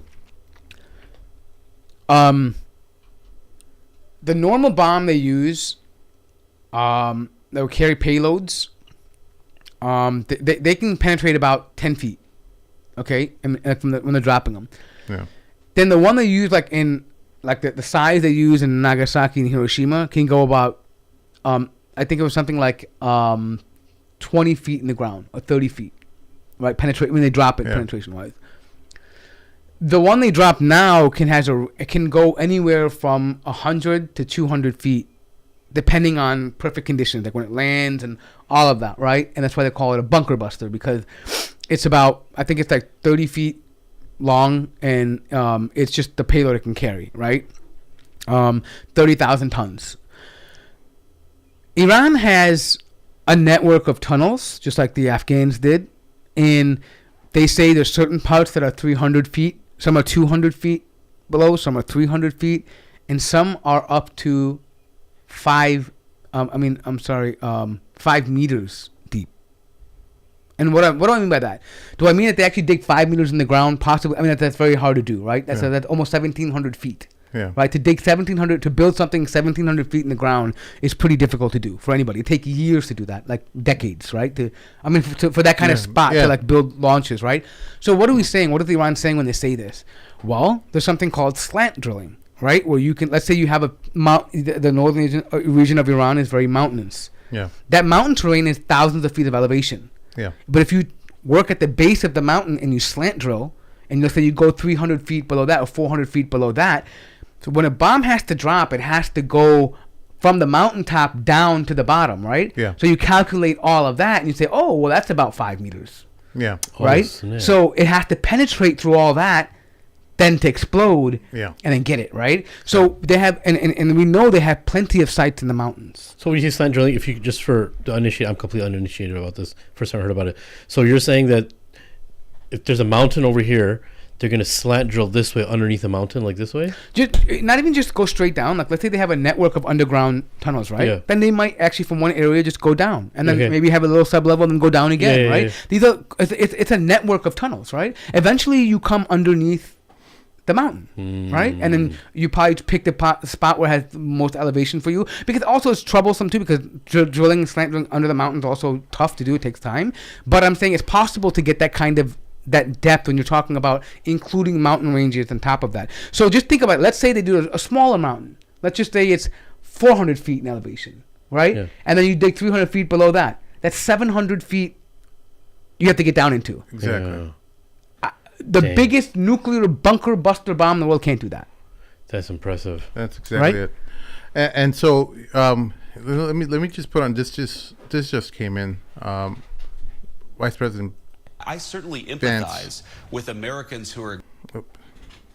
Speaker 4: The normal bomb they use. They'll carry payloads. They can penetrate about 10 feet. Okay, and when they're dropping them. Yeah. Then the one they use the size they use in Nagasaki and Hiroshima can go about I think it was something like 20 feet in the ground or 30 feet, right? Penetrate when they drop it, penetration wise. The one they drop now it can go anywhere from 100 to 200 feet, depending on perfect conditions, like when it lands and all of that, right? And that's why they call it a bunker buster, because it's about, I think it's like 30 feet long, and it's just the payload it can carry, right? 30,000 tons. Iran has a network of tunnels, just like the Afghans did, and they say there's certain parts that are 300 feet, some are 200 feet below, some are 300 feet, and some are up to 5 meters deep. And what do I mean by that? Do I mean that they actually dig 5 meters in the ground? Possibly. I mean, that's very hard to do, right? That's almost 1,700 feet.
Speaker 2: Yeah.
Speaker 4: Right. To dig 1,700, to build something 1,700 feet in the ground is pretty difficult to do for anybody. It takes years to do that, like decades, right? For that kind of spot to like build launches, right? So what are we saying? What is Iran saying when they say this? Well, there's something called slant drilling, right? Where you can, let's say you have the northern region of Iran is very mountainous.
Speaker 2: Yeah.
Speaker 4: That mountain terrain is thousands of feet of elevation.
Speaker 2: Yeah.
Speaker 4: But if you work at the base of the mountain and you slant drill, and let's say you go 300 feet below that or 400 feet below that, so when a bomb has to drop, it has to go from the mountaintop down to the bottom, right?
Speaker 2: Yeah.
Speaker 4: So you calculate all of that, and you say, oh, well, that's about 5 meters.
Speaker 2: Yeah.
Speaker 4: Right? So it has to penetrate through all that, then to explode, and then get it, right? So they have, and we know they have plenty of sites in the mountains.
Speaker 3: So when you say slant drilling, if you just for the uninitiated, I'm completely uninitiated about this. First time I heard about it. So you're saying that if there's a mountain over here, they're going to slant drill this way underneath the mountain, like this way?
Speaker 4: Not even just go straight down. Like, let's say they have a network of underground tunnels, right?
Speaker 3: Yeah.
Speaker 4: Then they might actually from one area just go down, and then
Speaker 3: Okay.
Speaker 4: maybe have a little sub-level and then go down again, right?
Speaker 3: Yeah.
Speaker 4: It's a network of tunnels, right? Eventually, you come underneath the mountain, right? And then you probably pick the spot where it has the most elevation for you, because also it's troublesome too, because drilling, slant drilling under the mountain is also tough to do. It takes time. But I'm saying it's possible to get that depth when you're talking about including mountain ranges on top of that. So just think about it. Let's say they do a smaller mountain. Let's just say it's 400 feet in elevation, right? Yeah. And then you dig 300 feet below that. That's 700 feet you have to get down into.
Speaker 2: Exactly.
Speaker 4: The biggest nuclear bunker buster bomb in the world can't do that.
Speaker 3: That's impressive.
Speaker 2: That's exactly it. And so let me just put on this just came in. Vice President,
Speaker 5: I certainly empathize with Americans who are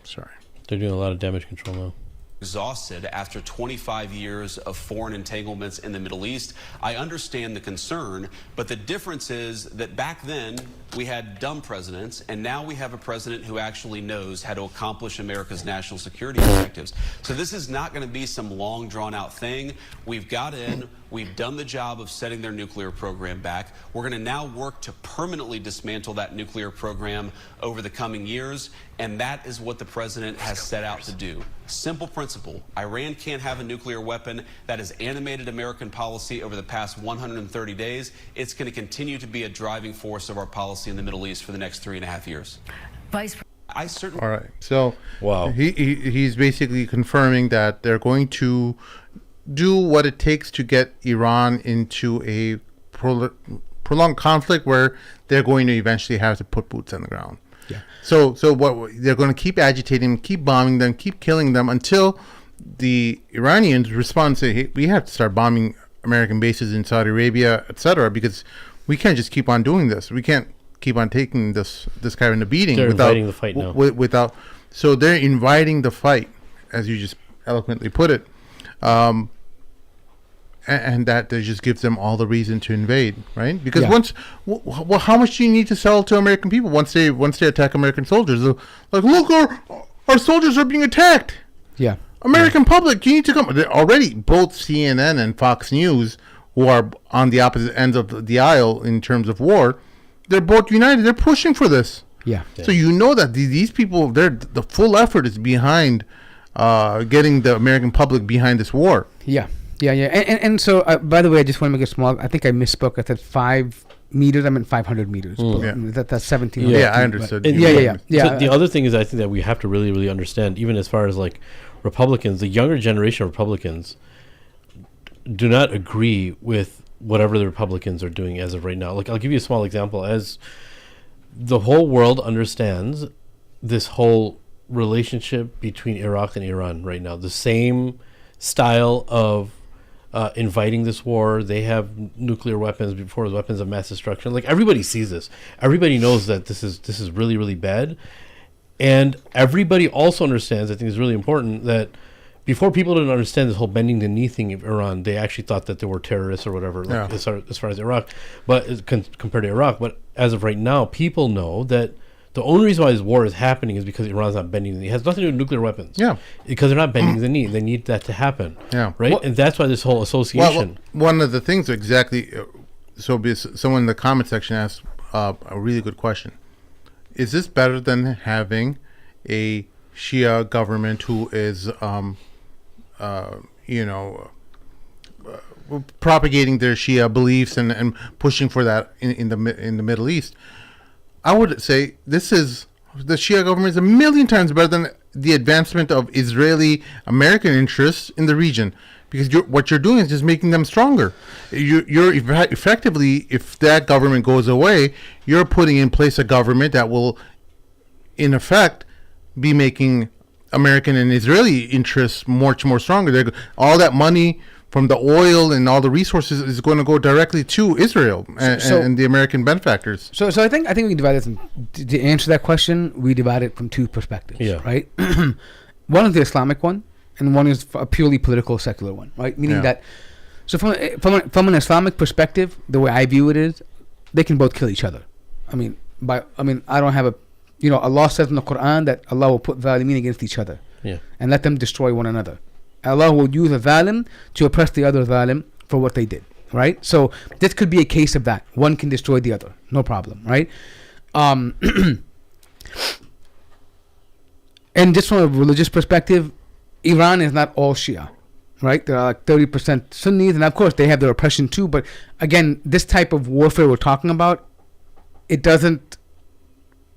Speaker 2: sorry.
Speaker 3: They're doing a lot of damage control now.
Speaker 5: Exhausted after 25 years of foreign entanglements in the Middle East. I understand the concern, but the difference is that back then we had dumb presidents, and now we have a president who actually knows how to accomplish America's national security objectives. So this is not going to be some long drawn out thing. We've got in, we've done the job of setting their nuclear program back. We're going to now work to permanently dismantle that nuclear program over the coming years, and that is what the president has set out to do. Simple principle. Iran can't have a nuclear weapon. That has animated American policy over the past 130 days. It's going to continue to be a driving force of our policy in the Middle East for the next 3.5 years. I certainly.
Speaker 2: All right. So
Speaker 3: wow.
Speaker 2: He's basically confirming that they're going to do what it takes to get Iran into a prolonged conflict where they're going to eventually have to put boots on the ground.
Speaker 4: Yeah.
Speaker 2: So what they're going to keep agitating, keep bombing them, keep killing them until the Iranians respond and say, hey, we have to start bombing American bases in Saudi Arabia, etc., because we can't just keep on doing this. We can't keep on taking this kind of a beating.
Speaker 3: They're inviting the fight now.
Speaker 2: So they're inviting the fight, as you just eloquently put it. And that just gives them all the reason to invade, right? Because how much do you need to sell to American people once they attack American soldiers? They're like, look, our soldiers are being attacked.
Speaker 4: Yeah.
Speaker 2: American public, you need to come. Already, both CNN and Fox News, who are on the opposite ends of the aisle in terms of war, they're both united. They're pushing for this.
Speaker 4: Yeah.
Speaker 2: So you know that these people, the full effort is behind getting the American public behind this war.
Speaker 4: Yeah. And so, by the way, I just want to make it small. I think I misspoke. I said 5 meters. I meant 500 meters. That's 17.
Speaker 2: Yeah, I understood.
Speaker 4: Yeah.
Speaker 3: So the other thing is, I think that we have to really, really understand, even as far as like Republicans, the younger generation of Republicans do not agree with whatever the Republicans are doing as of right now. Like, I'll give you a small example. As the whole world understands this whole relationship between Iraq and Iran right now, the same style of inviting this war. They have nuclear weapons before weapons of mass destruction. Like, everybody sees this. Everybody knows that this is really, really bad. And everybody also understands, I think it's really important, that before, people didn't understand this whole bending the knee thing of Iran. They actually thought that they were terrorists or whatever, like, as far as Iraq, but compared to Iraq. But as of right now, people know that the only reason why this war is happening is because Iran's not bending the knee. It has nothing to do with nuclear weapons.
Speaker 2: Yeah.
Speaker 3: Because they're not bending the knee. They need that to happen.
Speaker 2: Yeah.
Speaker 3: Right? And that's why this whole association.
Speaker 2: Well, one of the things exactly, someone in the comment section asked a really good question. Is this better than having a Shia government who is, propagating their Shia beliefs and pushing for that in the Middle East? I would say the Shia government is a million times better than the advancement of Israeli American interests in the region, because what you're doing is just making them stronger. You're effectively, if that government goes away, you're putting in place a government that will, in effect, be making American and Israeli interests much more stronger. All that money from the oil and all the resources is going to go directly to Israel and the American benefactors.
Speaker 4: So I think we can divide it to answer that question. We divide it from two perspectives, right? One is the Islamic one, and one is a purely political, secular one, right? Meaning that, so from an Islamic perspective, the way I view it is, they can both kill each other. I don't have Allah says in the Quran that Allah will put zalimeen against each other, and let them destroy one another. Allah will use a zalim to oppress the other zalim for what they did, right? So this could be a case of that. One can destroy the other, no problem, right? And just from a religious perspective, Iran is not all Shia, right? There are like 30% Sunnis, and of course they have their oppression too. But again, this type of warfare we're talking about, it doesn't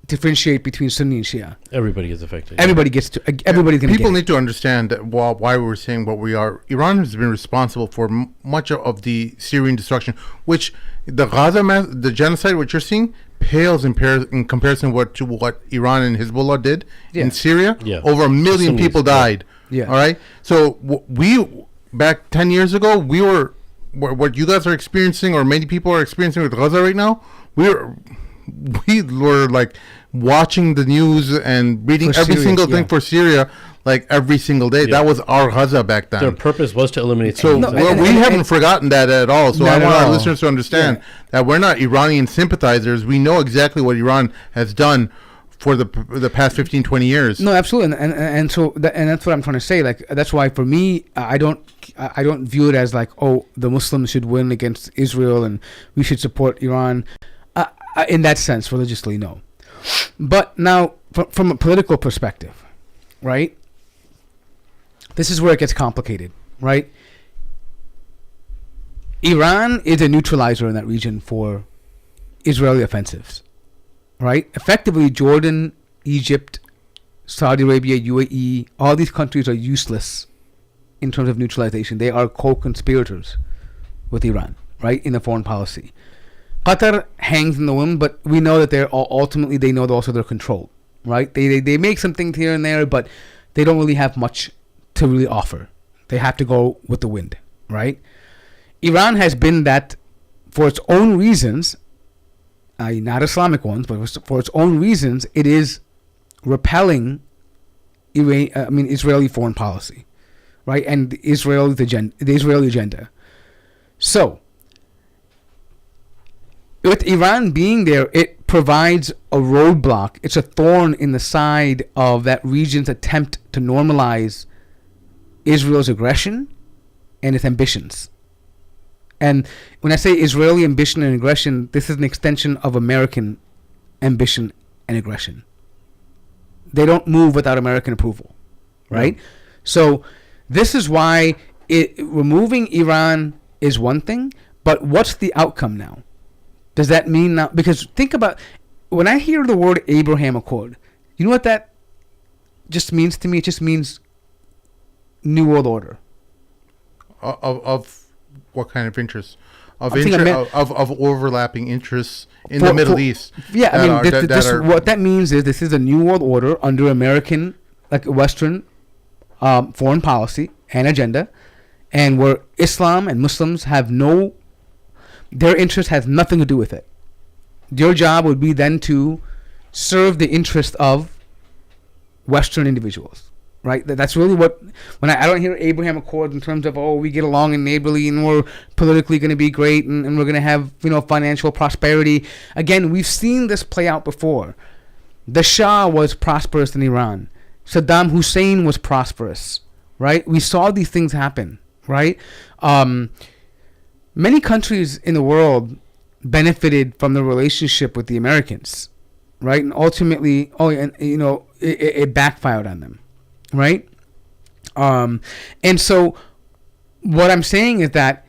Speaker 4: differentiate between Sunni and Shia.
Speaker 3: Everybody gets affected.
Speaker 4: Everybody's going to get
Speaker 2: People need to understand that why we're saying what we are. Iran has been responsible for much of the Syrian destruction, which the Gaza the genocide, what you're seeing, pales in comparison to what Iran and Hezbollah did in Syria. Over 1 million people died. All right. So we, back 10 years ago, we were what you guys are experiencing, or many people are experiencing with Gaza right now. We were like watching the news and reading every single thing for Syria, like every single day. That was our Gaza back then.
Speaker 3: Their purpose was to eliminate.
Speaker 2: So we haven't forgotten that at all. So I want our listeners to understand that we're not Iranian sympathizers. We know exactly what Iran has done for the past 15, 20 years.
Speaker 4: No, absolutely, and that's what I'm trying to say. Like, that's why for me, I don't view it as like, oh, the Muslims should win against Israel and we should support Iran. In that sense, religiously, no. But now, from a political perspective, right? This is where it gets complicated, right? Iran is a neutralizer in that region for Israeli offensives, right? Effectively, Jordan, Egypt, Saudi Arabia, UAE, all these countries are useless in terms of neutralization. They are co-conspirators with Iran, right, in the foreign policy. Qatar hangs in the wind, but we know that they're ultimately, they know also they're controlled, right? They make some things here and there, but they don't really have much to really offer. They have to go with the wind, right? Iran has been that for its own reasons, not Islamic ones, but for its own reasons, it is repelling Israeli foreign policy, right? And the Israeli agenda. So, with Iran being there, it provides a roadblock. It's a thorn in the side of that region's attempt to normalize Israel's aggression and its ambitions. And when I say Israeli ambition and aggression, this is an extension of American ambition and aggression. They don't move without American approval, right? Yeah. So this is why removing Iran is one thing, but what's the outcome now? Does that mean now? Because think about, when I hear the word Abraham Accord, you know what that just means to me? It just means New World Order.
Speaker 2: Of what kind of interests of
Speaker 4: I'm thinking
Speaker 2: of overlapping interests in the Middle East.
Speaker 4: Yeah, I mean,
Speaker 2: That
Speaker 4: what that means is this is a new world order under American, like Western, foreign policy and agenda, and where Islam and Muslims have their interest has nothing to do with it. Your job would be then to serve the interest of Western individuals, right? That's really what, when I don't hear Abraham Accords in terms of, we get along and neighborly and we're politically going to be great and we're going to have, financial prosperity. Again, we've seen this play out before. The Shah was prosperous in Iran. Saddam Hussein was prosperous, right? We saw these things happen, right? Many countries in the world benefited from the relationship with the Americans, right? And ultimately, it backfired on them, right? And so what I'm saying is that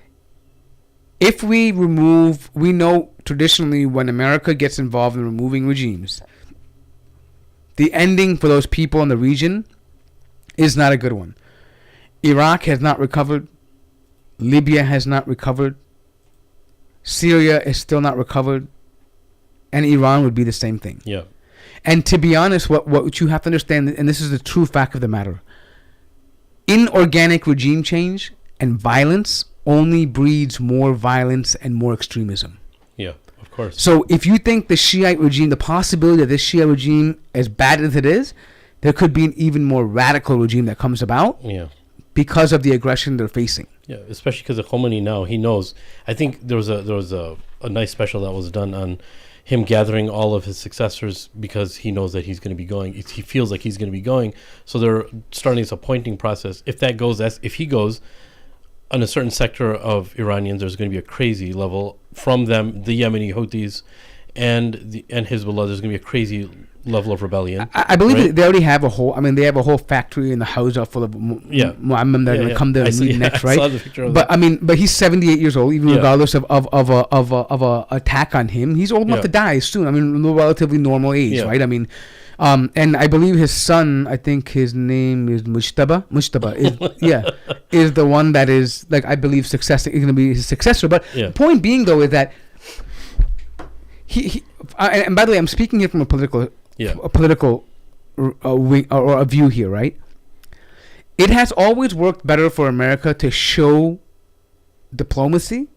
Speaker 4: if we know traditionally when America gets involved in removing regimes, the ending for those people in the region is not a good one. Iraq has not recovered. Libya has not recovered. Syria is still not recovered. And Iran would be the same thing.
Speaker 3: Yeah.
Speaker 4: And to be honest, what you have to understand, and this is the true fact of the matter, inorganic regime change and violence only breeds more violence and more extremism.
Speaker 3: Yeah, of course.
Speaker 4: So if you think the Shiite regime, the possibility of this Shia regime, as bad as it is, there could be an even more radical regime that comes about.
Speaker 3: Yeah.
Speaker 4: Because of the aggression they're facing.
Speaker 3: Yeah, especially because of Khomeini now, he knows. I think there was a nice special that was done on him gathering all of his successors because he knows that he's going to be going. He feels like he's going to be going. So they're starting this appointing process. If he goes on a certain sector of Iranians, there's going to be a crazy level from them, the Yemeni Houthis, and Hezbollah. There's going to be a crazy level of rebellion.
Speaker 4: I believe right? They already have they have a whole factory in the Hausa full of Mu'ammim that are going to come there and meet next, right? But he's 78 years old, even regardless of a attack on him. He's old enough to die soon. I mean, relatively normal age, right? I mean, and I believe his son, I think his name is Mujtaba. Is the one that is, like, I believe is going to be his successor. But the point being, though, is that he and by the way, I'm speaking here from a political wing, or a view here, right? It has always worked better for America to show diplomacy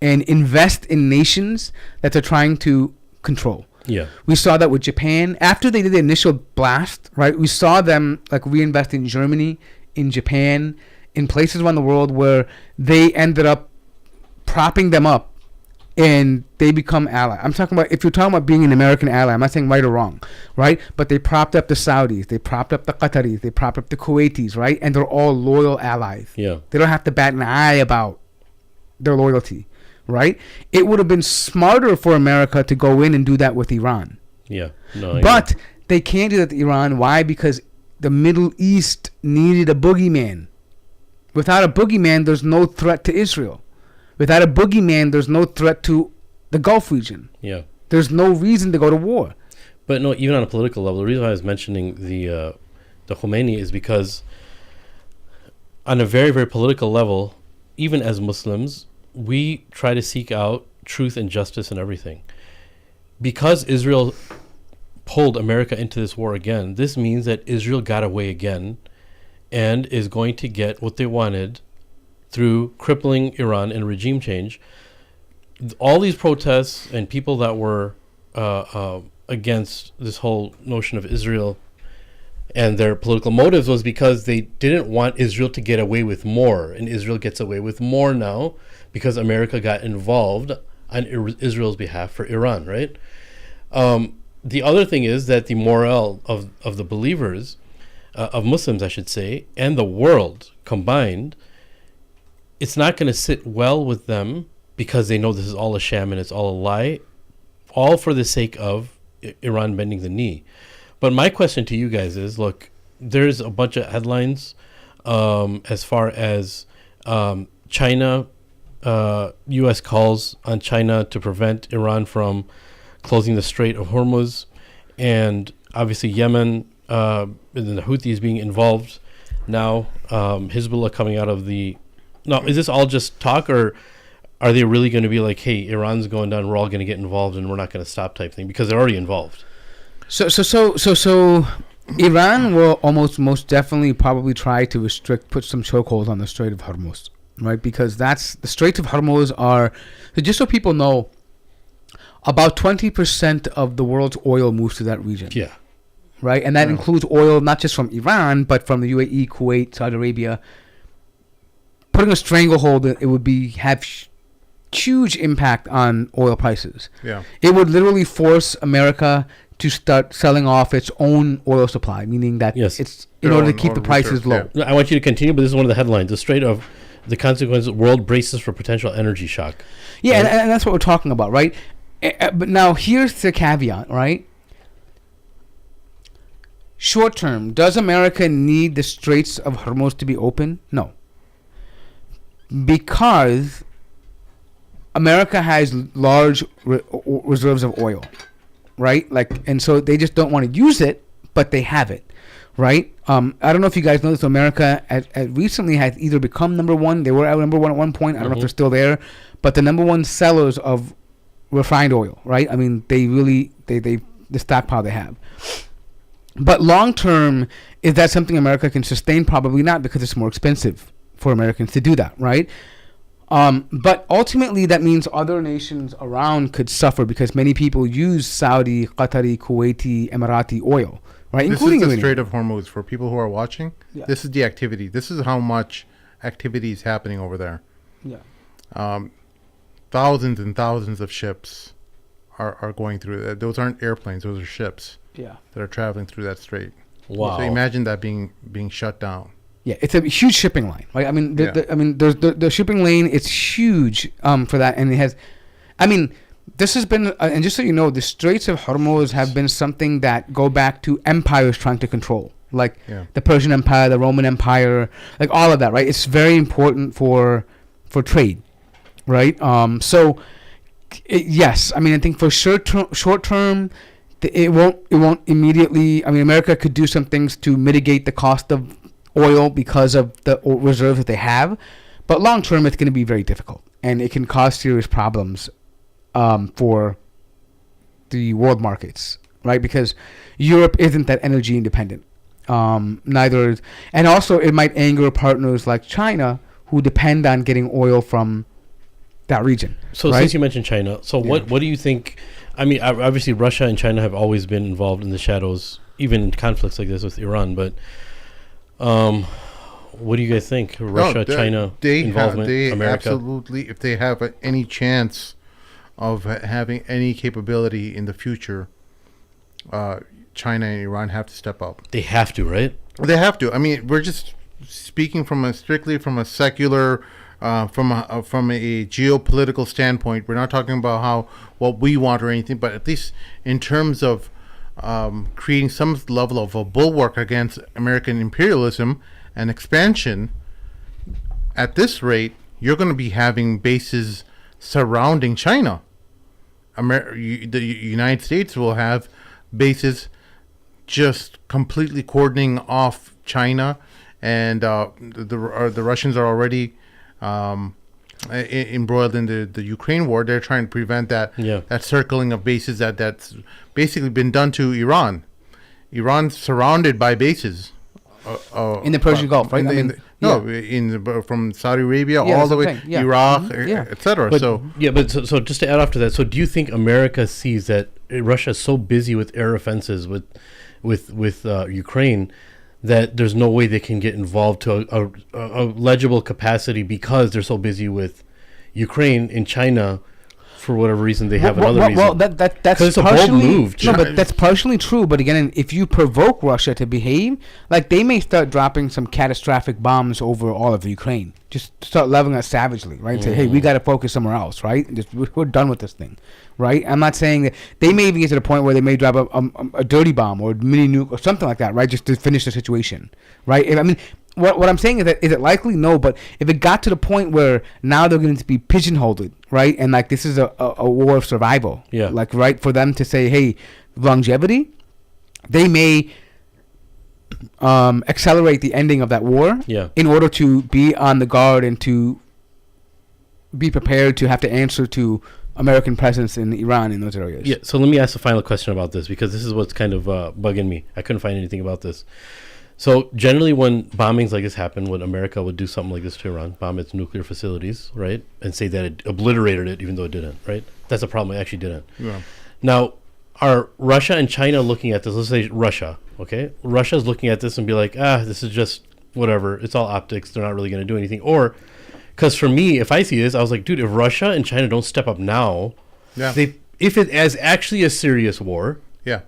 Speaker 4: and invest in nations that they're trying to control.
Speaker 3: Yeah.
Speaker 4: We saw that with Japan. After they did the initial blast, right, we saw them reinvest in Germany, in Japan, in places around the world where they ended up propping them up and they become allies. I'm talking about, if you're talking about being an American ally, I'm not saying right or wrong, right? But they propped up the Saudis, they propped up the Qataris, they propped up the Kuwaitis, right? And they're all loyal allies. Yeah. They don't have to bat an eye about their loyalty, right? It would have been smarter for America to go in and do that with Iran.
Speaker 3: Yeah.
Speaker 4: But they can't do that to Iran. Why? Because the Middle East needed a boogeyman. Without a boogeyman, there's no threat to Israel. Without a boogeyman, there's no threat to the Gulf region.
Speaker 3: Yeah.
Speaker 4: There's no reason to go to war.
Speaker 3: But no, even on a political level, the reason why I was mentioning the Khomeini is because on a very, very political level, even as Muslims, we try to seek out truth and justice and everything. Because Israel pulled America into this war again, this means that Israel got away again and is going to get what they wanted through crippling Iran and regime change. All these protests and people that were against this whole notion of Israel and their political motives was because they didn't want Israel to get away with more. And Israel gets away with more now because America got involved on Israel's behalf for Iran, right? The other thing is that the morale of the believers, of Muslims, I should say, and the world combined, it's not going to sit well with them because they know this is all a sham and it's all a lie, all for the sake of Iran bending the knee. But my question to you guys is, look, there's a bunch of headlines as far as China, U.S. calls on China to prevent Iran from closing the Strait of Hormuz, and obviously Yemen, and the Houthis being involved now, Hezbollah coming out of the Now, is this all just talk, or are they really going to be like, hey, Iran's going down, we're all going to get involved and we're not going to stop type thing? Because they're already involved.
Speaker 4: So Iran will most definitely probably try to put some chokeholds on the Strait of Hormuz, right? Because the Strait of Hormuz are, so just so people know, about 20% of the world's oil moves to that region.
Speaker 3: Yeah.
Speaker 4: Right? And that includes oil not just from Iran, but from the UAE, Kuwait, Saudi Arabia. Putting a stranglehold, it would have huge impact on oil prices.
Speaker 2: Yeah.
Speaker 4: It would literally force America to start selling off its own oil supply, meaning that it's in order to keep the prices low.
Speaker 3: I want you to continue, but this is one of the headlines. The Strait of the consequences, world braces for potential energy shock.
Speaker 4: Yeah, right? and that's what we're talking about, right? But now here's the caveat, right? Short term, does America need the Straits of Hormuz to be open? No. Because America has large reserves of oil, right? And so they just don't want to use it, but they have it, right? I don't know if you guys know this. America recently has either become number one. They were at number one at one point. I don't know if they're still there, but the number one sellers of refined oil, right? I mean, the stockpile they have. But long term, is that something America can sustain? Probably not, because it's more expensive for Americans to do that, right? But ultimately, that means other nations around could suffer, because many people use Saudi, Qatari, Kuwaiti, Emirati oil, right?
Speaker 2: This
Speaker 4: Including
Speaker 2: is the Strait of Hormuz. For people who are watching,
Speaker 4: Yeah.
Speaker 2: this is the activity. This is how much activity is happening over there.
Speaker 4: Yeah.
Speaker 2: Thousands and thousands of ships are going through. Those aren't airplanes. Those are ships.
Speaker 4: Yeah.
Speaker 2: That are traveling through that strait.
Speaker 3: Wow.
Speaker 2: So imagine that being shut down.
Speaker 4: Yeah, it's a huge shipping line, right? I mean, there's the shipping lane. It's huge for that, and it has. I mean, this has been, and just so you know, the Straits of Hormuz have been something that go back to empires trying to control, like the Persian Empire, the Roman Empire, like all of that, right? It's very important for trade, right? Yes, I mean, I think for short term. It won't immediately. I mean, America could do some things to mitigate the cost of oil because of the reserves that they have, but long term, it's going to be very difficult, and it can cause serious problems for the world markets, right? Because Europe isn't that energy independent. Neither is, and also it might anger partners like China, who depend on getting oil from that region.
Speaker 3: So
Speaker 4: right?
Speaker 3: Since you mentioned China, what do you think? I mean, obviously Russia and China have always been involved in the shadows, even in conflicts like this with Iran. But what do you guys think? Russia, China involvement, America?
Speaker 2: Absolutely. If they have any chance of having any capability in the future, China and Iran have to step up.
Speaker 3: They have to, right?
Speaker 2: They have to. I mean, we're just speaking strictly from a secular. From a geopolitical standpoint, we're not talking about what we want or anything, but at least in terms of creating some level of a bulwark against American imperialism and expansion. At this rate, you're going to be having bases surrounding China. The United States will have bases just completely cordoning off China, and the Russians are already embroiled in the Ukraine war. They're trying to prevent that circling of bases that's basically been done to Iran. Iran's surrounded by bases
Speaker 4: in the Persian Gulf, right?
Speaker 2: From Saudi Arabia all the way Iraq, etc. So
Speaker 3: just to add off to that, so do you think America sees that Russia is so busy with air offenses with Ukraine that there's no way they can get involved to a legible capacity because they're so busy with Ukraine and China? For whatever reason, they have another reason.
Speaker 4: Well, that's
Speaker 3: it's a bold move.
Speaker 4: No, but that's partially true. But again, if you provoke Russia to behave, like they may start dropping some catastrophic bombs over all of Ukraine. Just start leveling us savagely, right? Say, hey, we got to focus somewhere else, right? We're done with this thing, right? I'm not saying that they may even get to the point where they may drop a dirty bomb or a mini nuke or something like that, right? Just to finish the situation, right? What I'm saying is that, is it likely? No, but if it got to the point where now they're going to be pigeonholed, right? And like this is a war of survival.
Speaker 3: Yeah.
Speaker 4: Like, right, for them to say, hey, longevity, they may accelerate the ending of that war.
Speaker 3: Yeah.
Speaker 4: In order to be on the guard and to be prepared to have to answer to American presence in Iran in those areas.
Speaker 3: Yeah. So let me ask a final question about this, because this is what's kind of bugging me. I couldn't find anything about this. So generally, when bombings like this happen, when America would do something like this to Iran, bomb its nuclear facilities, right, and say that it obliterated it, even though it didn't, right? That's a problem. It actually didn't.
Speaker 2: Yeah.
Speaker 3: Now, are Russia and China looking at this? Let's say Russia, okay? Russia's looking at this and be like, this is just whatever. It's all optics. They're not really going to do anything. Or, because for me, if I see this, I was like, dude, if Russia and China don't step up now, if it is actually a serious war,
Speaker 2: Yeah.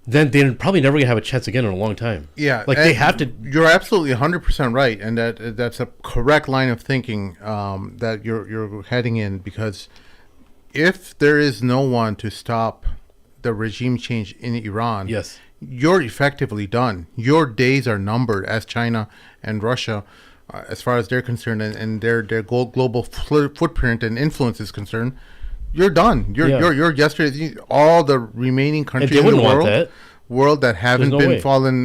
Speaker 3: then they're probably never going to have a chance again in a long time.
Speaker 2: Yeah.
Speaker 3: Like, they have to.
Speaker 2: You're absolutely 100% right. And that's a correct line of thinking that you're heading in, because if there is no one to stop the regime change in Iran,
Speaker 3: Yes.
Speaker 2: you're effectively done. Your days are numbered as China and Russia, as far as they're concerned, and their global footprint and influence is concerned. You're done. You're yesterday. All the remaining countries in the
Speaker 3: wouldn't want
Speaker 2: world that haven't
Speaker 3: There's no
Speaker 2: been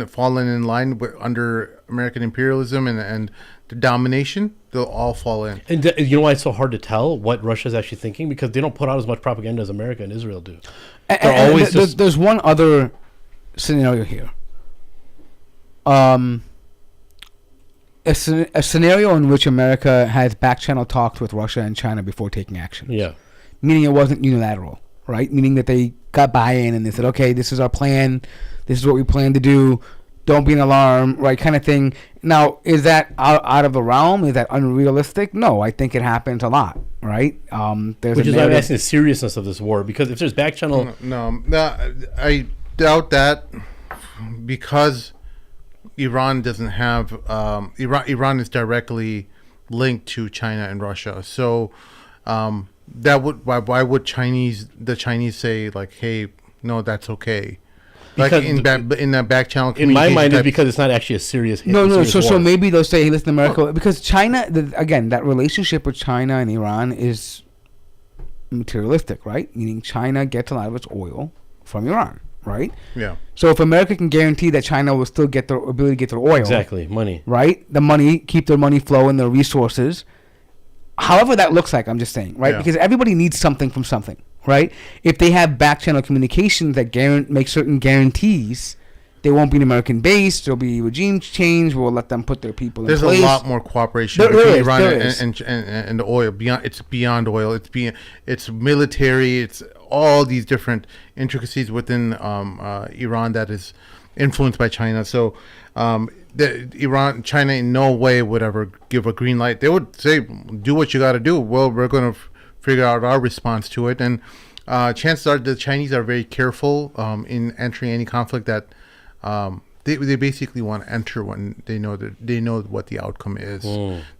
Speaker 2: fallen in line under American imperialism and the domination, they'll all fall in.
Speaker 3: And you know why it's so hard to tell what Russia's actually thinking? Because they don't put out as much propaganda as America and Israel do.
Speaker 4: There's one other scenario here. A scenario in which America has back-channel talks with Russia and China before taking action.
Speaker 3: Yeah.
Speaker 4: Meaning it wasn't unilateral, right? Meaning that they got buy-in and they said, okay, this is our plan. This is what we plan to do. Don't be an alarm, right, kind of thing. Now, is that out of the realm? Is that unrealistic? No, I think it happens a lot, right?
Speaker 3: Which is why I'm asking the seriousness of this war, because if there's back-channel...
Speaker 2: No, I doubt that, because Iran doesn't have... Iran is directly linked to China and Russia. So that would why would the Chinese say, like, hey, no, that's okay? Like in that back channel
Speaker 3: in my mind, it's because it's not actually a serious hit.
Speaker 4: No. So maybe they'll say, hey, listen, America, because China, again, that relationship with China and Iran is materialistic, right? Meaning China gets a lot of its oil from Iran, right?
Speaker 2: Yeah.
Speaker 4: So if America can guarantee that China will still get their ability to get their oil,
Speaker 3: exactly, money,
Speaker 4: right? The money, keep their money flow and their resources. However that looks like, I'm just saying, right?
Speaker 2: Yeah.
Speaker 4: Because everybody needs something from something. Right? If they have back-channel communications that make certain guarantees, they won't be an American base. There'll be regime change. We'll let them put their people in place.
Speaker 2: There's a lot more cooperation between Iran and the oil. It's beyond oil. It's military. It's all these different intricacies within Iran that is influenced by China. So China in no way would ever give a green light. They would say, do what you got to do. Well, we're going to figure out our response to it, and chances are the Chinese are very careful in entering any conflict that they basically want to enter when they know what the outcome is.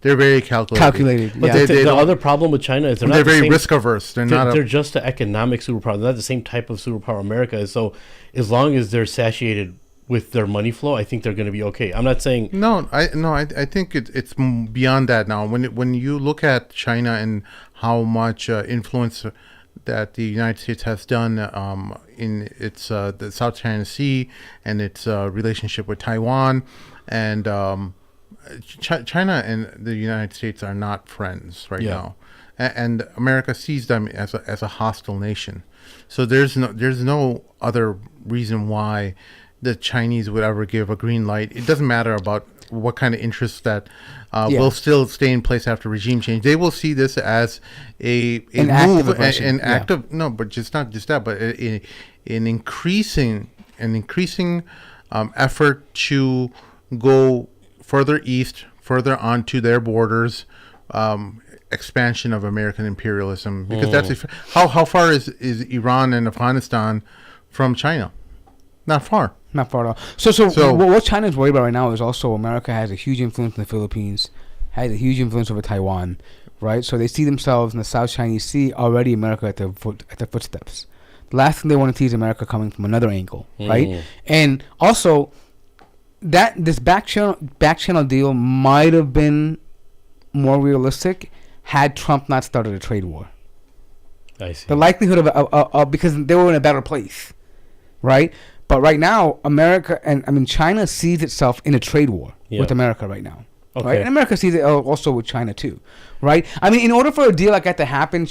Speaker 2: They're very calculated.
Speaker 3: But
Speaker 2: yeah.
Speaker 3: the other problem with China is
Speaker 2: they're very risk averse.
Speaker 3: They're just an economic superpower. They're not the same type of superpower America is. So as long as they're satiated with their money flow, I think they're going to be okay. I'm not saying
Speaker 2: I think it's beyond that now. When you look at China and how much influence that the United States has done in its the South China Sea and its relationship with Taiwan, and China and the United States are not friends now, and America sees them as a hostile nation. So there's no other reason why the Chinese would ever give a green light. It doesn't matter about what kind of interests that will still stay in place after regime change. They will see this as an move, an active, no, but just not just that, but an increasing effort to go further east, further onto their borders, expansion of American imperialism. Because that's how far is Iran and Afghanistan from China? Not far.
Speaker 4: Not far at all. So what China's worried about right now is also America has a huge influence in the Philippines, has a huge influence over Taiwan, right? So they see themselves in the South Chinese Sea already, America at their footsteps. The last thing they want to see is America coming from another angle, right? And also, this back channel deal might have been more realistic had Trump not started a trade war.
Speaker 3: I see.
Speaker 4: The likelihood of because they were in a better place, right? But right now, China sees itself in a trade war with America right now.
Speaker 3: Okay.
Speaker 4: Right? And America sees it also with China too, right? I mean, in order for a deal like that to happen,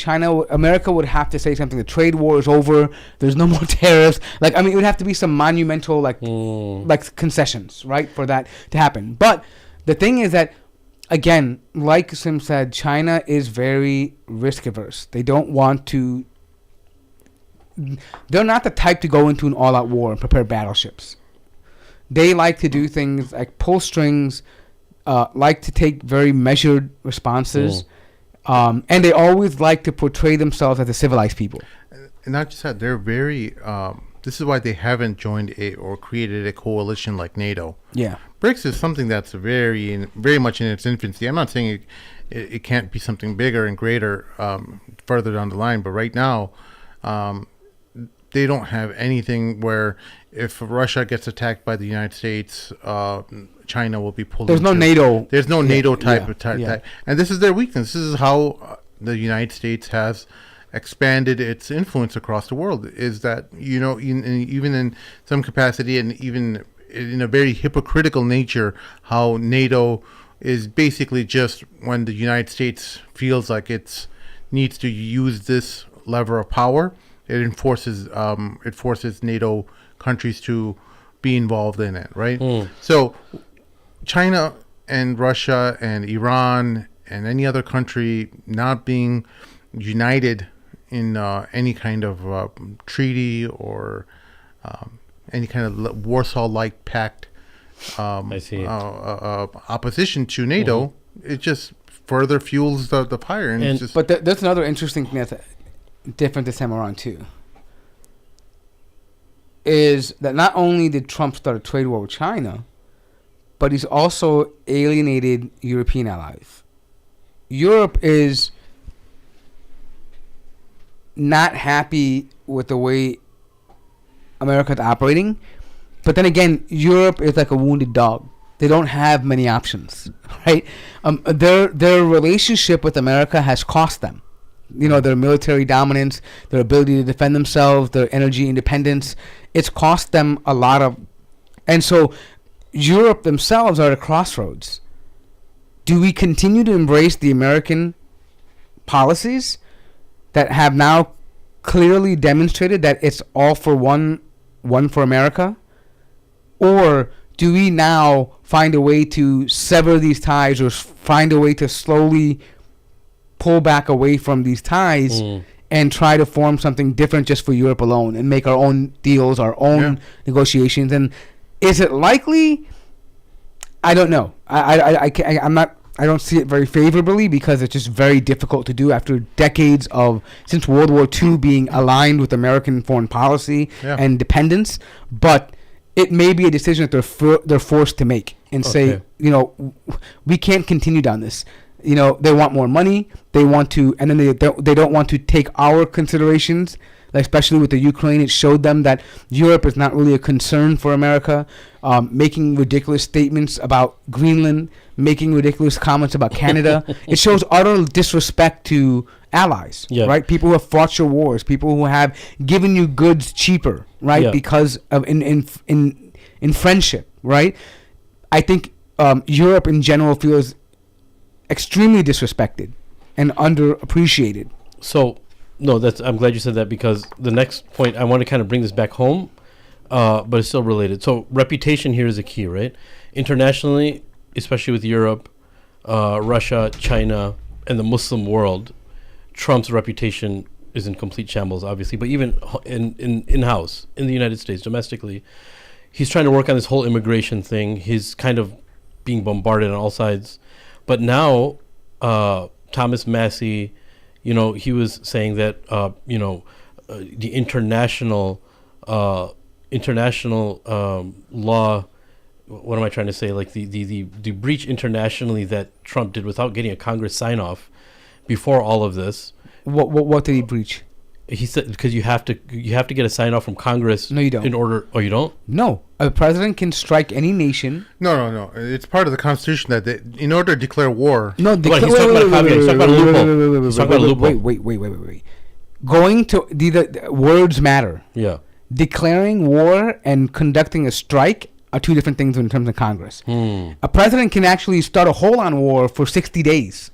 Speaker 4: America would have to say something. The trade war is over. There's no more tariffs. Like, I mean, it would have to be some monumental like concessions, right, for that to happen. But the thing is that, again, like Sim said, China is very risk averse. They don't want to. They're not the type to go into an all-out war and prepare battleships. They like to do things like pull strings. Like to take very measured responses, and they always like to portray themselves as a civilized people.
Speaker 2: And not just that, they're very. This is why they haven't joined or created a coalition like NATO.
Speaker 4: Yeah,
Speaker 2: BRICS is something that's very much in its infancy. I'm not saying it can't be something bigger and greater further down the line, but right now, they don't have anything where if Russia gets attacked by the United States, China will be pulled.
Speaker 4: There's no NATO.
Speaker 2: There's no NATO type of type. And this is their weakness. This is how the United States has expanded its influence across the world. Is that, even in some capacity and even in a very hypocritical nature, how NATO is basically just when the United States feels like it needs to use this lever of power, it forces NATO countries to be involved in it, right? So China and Russia and Iran and any other country not being united in any kind of treaty or any kind of Warsaw-like pact opposition to NATO, it just further fuels the fire. And
Speaker 4: but that's another interesting thing that's different this time around too, is that not only did Trump start a trade war with China, but he's also alienated European allies. Europe is not happy with the way America's operating, but then again, Europe is like a wounded dog. They don't have many options, right? Their relationship with America has cost them. Their military dominance, their ability to defend themselves, their energy independence. It's cost them a lot of... And so Europe themselves are at a crossroads. Do we continue to embrace the American policies that have now clearly demonstrated that it's all for one for America? Or do we now find a way to sever these ties or find a way to slowly pull back away from these ties and try to form something different just for Europe alone and make our own deals, our own negotiations? And is it likely? I don't know. I don't see it very favorably because it's just very difficult to do after decades since World War II being aligned with American foreign policy and dependence. But it may be a decision that they're forced to make and say, we can't continue down this. They want more money. They want to, and then they don't want to take our considerations, especially with the Ukraine. It showed them that Europe is not really a concern for America. Making ridiculous statements about Greenland, making ridiculous comments about Canada. It shows utter disrespect to allies, right? People who have fought your wars, people who have given you goods cheaper, right? Because of in friendship, right? I think Europe in general feels extremely disrespected and underappreciated.
Speaker 3: So, no, I'm glad you said that, because the next point I want to kind of bring this back home, but it's still related. So, reputation here is a key, right? Internationally, especially with Europe, Russia, China, and the Muslim world, Trump's reputation is in complete shambles, obviously. But even in-house, in the United States, domestically, he's trying to work on this whole immigration thing. He's kind of being bombarded on all sides. But now, Thomas Massey, he was saying that, the international law, what am I trying to say? Like the breach internationally that Trump did without getting a Congress sign off before all of this.
Speaker 4: What did he breach?
Speaker 3: He said because you have to get a sign off from Congress.
Speaker 4: No, you don't.
Speaker 3: In order, you don't?
Speaker 4: No, a president can strike any nation.
Speaker 2: No. It's part of the Constitution that in order to declare war.
Speaker 4: No,
Speaker 3: he's talking about a caveat. He's talking about a loophole. He's talking about a loophole.
Speaker 4: Wait. Going to the words matter.
Speaker 3: Yeah.
Speaker 4: declaring war and conducting a strike are two different things in terms of Congress. A president can actually start a hold on war for 60 days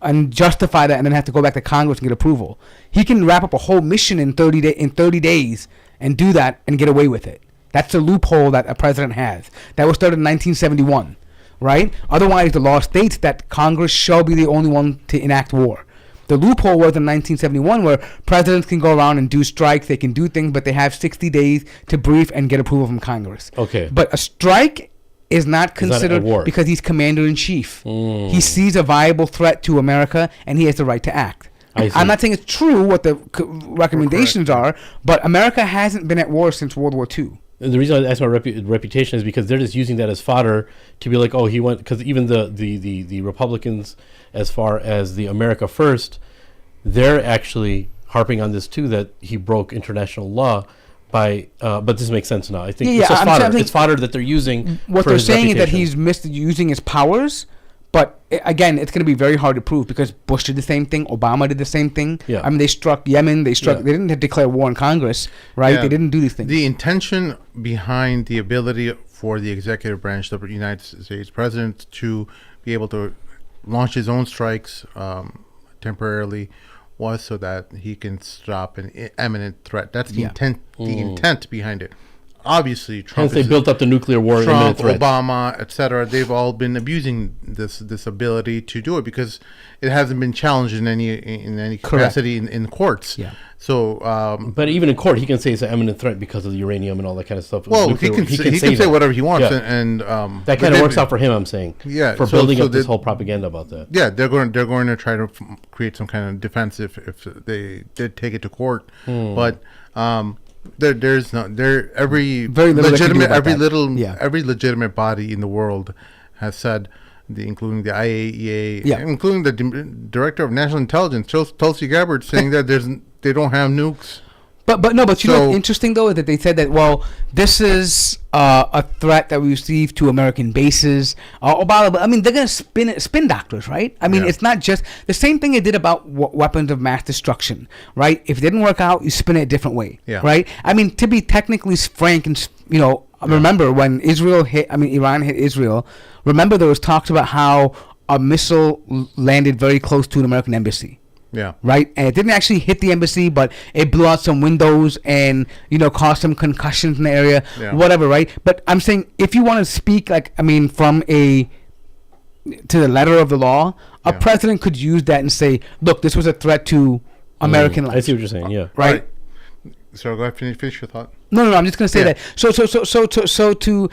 Speaker 4: and justify that and then have to go back to Congress and get approval. He can wrap up a whole mission in 30 days and do that and get away with it. That's the loophole that a president has. That was started in 1971, right? Otherwise, the law states that Congress shall be the only one to enact war. The loophole was in 1971 where presidents can go around and do strikes, they can do things, but they have 60 days to brief and get approval from Congress.
Speaker 3: Okay.
Speaker 4: But a strike is not considered
Speaker 3: a war.
Speaker 4: because he's commander-in-chief. He sees a viable threat to America, and he has the right to act.
Speaker 3: I see.
Speaker 4: I'm not saying it's true what the recommendations are, but America hasn't been at war since World War II.
Speaker 3: And the reason I ask about reputation is because they're just using that as fodder to be like, oh, he went, because even the Republicans, as far as the America First, they're actually harping on this too, that he broke international law by, but this makes sense now. I think it's just fodder. It's fodder that they're using.
Speaker 4: What
Speaker 3: for
Speaker 4: they're
Speaker 3: his
Speaker 4: saying is that
Speaker 3: reputation.
Speaker 4: he's misusing his powers, but again, it's going to be very hard to prove because Bush did the same thing, Obama did the same thing.
Speaker 3: Yeah.
Speaker 4: I mean, they struck Yemen, they didn't declare war in Congress, right?
Speaker 2: Yeah.
Speaker 4: They didn't do these things.
Speaker 2: The intention behind the ability for the executive branch of the United States president to be able to launch his own strikes temporarily was so that he can stop an imminent threat. That's the intent. The intent behind it. Obviously, Trump.
Speaker 3: Hence, they built up the nuclear war.
Speaker 2: Trump,
Speaker 3: threat.
Speaker 2: Obama, etc. They've all been abusing this ability to do it because it hasn't been challenged in any capacity in courts.
Speaker 4: Yeah.
Speaker 2: So,
Speaker 3: But even in court, he can say it's an imminent threat because of the uranium and all that kind of stuff.
Speaker 2: well,
Speaker 3: Nuclear-
Speaker 2: he can say
Speaker 3: that.
Speaker 2: whatever he wants,
Speaker 3: Yeah.
Speaker 2: and
Speaker 3: That kind of works out for him. I'm saying.
Speaker 2: Yeah,
Speaker 3: For
Speaker 2: so-
Speaker 3: building
Speaker 2: so
Speaker 3: up this
Speaker 2: they-
Speaker 3: whole propaganda about that.
Speaker 2: Yeah, they're going to try to create some kind of defense if they did take it to court, but there's no every
Speaker 4: Very little they can do
Speaker 2: legitimate
Speaker 4: about that.
Speaker 2: every legitimate body in the world has said, including the IAEA,
Speaker 4: Yeah.
Speaker 2: including the director of national intelligence, Tulsi Gabbard, saying that they don't have nukes.
Speaker 4: But you know
Speaker 2: So-
Speaker 4: what's interesting though is that they said that this is a threat that we received to American bases. I mean, they're gonna spin doctors, right? I mean,
Speaker 2: Yeah.
Speaker 4: it's not just the same thing they did about weapons of mass destruction, right? If it didn't work out, you spin it a different way,
Speaker 2: Yeah.
Speaker 4: right? I mean, to be technically frank and remember when Iran hit Israel. Remember there was talks about how a missile landed very close to an American embassy.
Speaker 2: Yeah,
Speaker 4: Right, and it didn't actually hit the embassy, but it blew out some windows and caused some concussions in the area, whatever. Right, but I'm saying if you want to speak from to the letter of the law, a president could use that and say, "Look, this was a threat to American life."
Speaker 3: I see what you're saying. Yeah.
Speaker 4: Right.
Speaker 2: So go ahead, finish your thought.
Speaker 4: No, I'm just gonna say
Speaker 2: Yeah.
Speaker 4: that. So to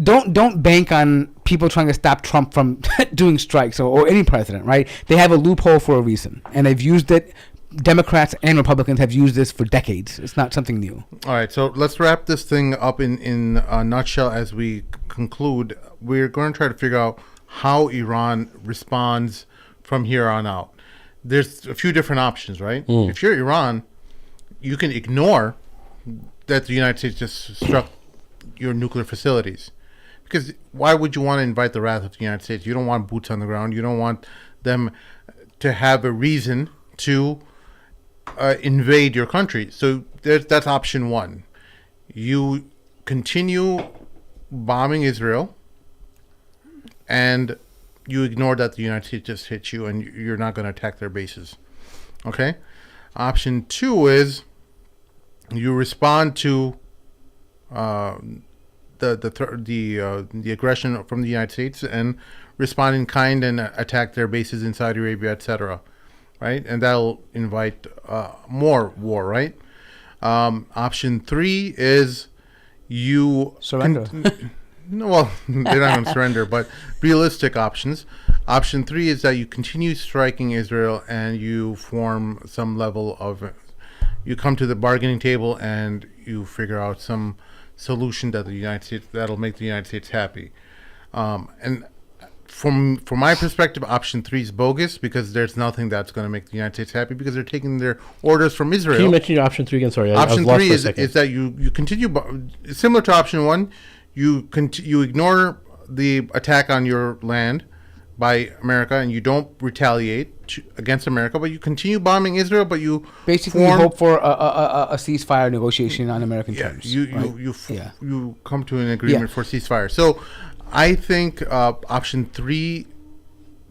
Speaker 4: don't bank on people trying to stop Trump from doing strikes or any president, right? They have a loophole for a reason, and they've used it. Democrats and Republicans have used this for decades. It's not something new.
Speaker 2: All right, so let's wrap this thing up in a nutshell as we conclude. We're going to try to figure out how Iran responds from here on out. There's a few different options, right? If you're Iran, you can ignore that the United States just struck your nuclear facilities. Because why would you want to invite the wrath of the United States? You don't want boots on the ground. You don't want them to have a reason to invade your country. So that's option one. You continue bombing Israel and you ignore that the United States just hit you and you're not going to attack their bases. Okay? Option two is you respond to the aggression from the United States and respond in kind and attack their bases in Saudi Arabia, etc. Right? And that'll invite more war, right? Option three is you
Speaker 4: Surrender.
Speaker 2: No, well, they're not going to surrender, but realistic options. Option three is that you continue striking Israel and you form some level of, you come to the bargaining table and you figure out some solution that that'll make the United States happy. And from my perspective, option three is bogus because there's nothing that's going to make the United States happy because they're taking their orders from Israel.
Speaker 3: Can you mention your option 3 again? Sorry, I was
Speaker 2: Option
Speaker 3: lost
Speaker 2: three
Speaker 3: for a
Speaker 2: is
Speaker 3: second.
Speaker 2: that you continue similar to option one. You ignore the attack on your land, by America and you don't retaliate against America, but you continue bombing Israel, but you
Speaker 4: basically hope for a ceasefire negotiation on American terms.
Speaker 2: You come to an agreement for ceasefire. So I think option 3,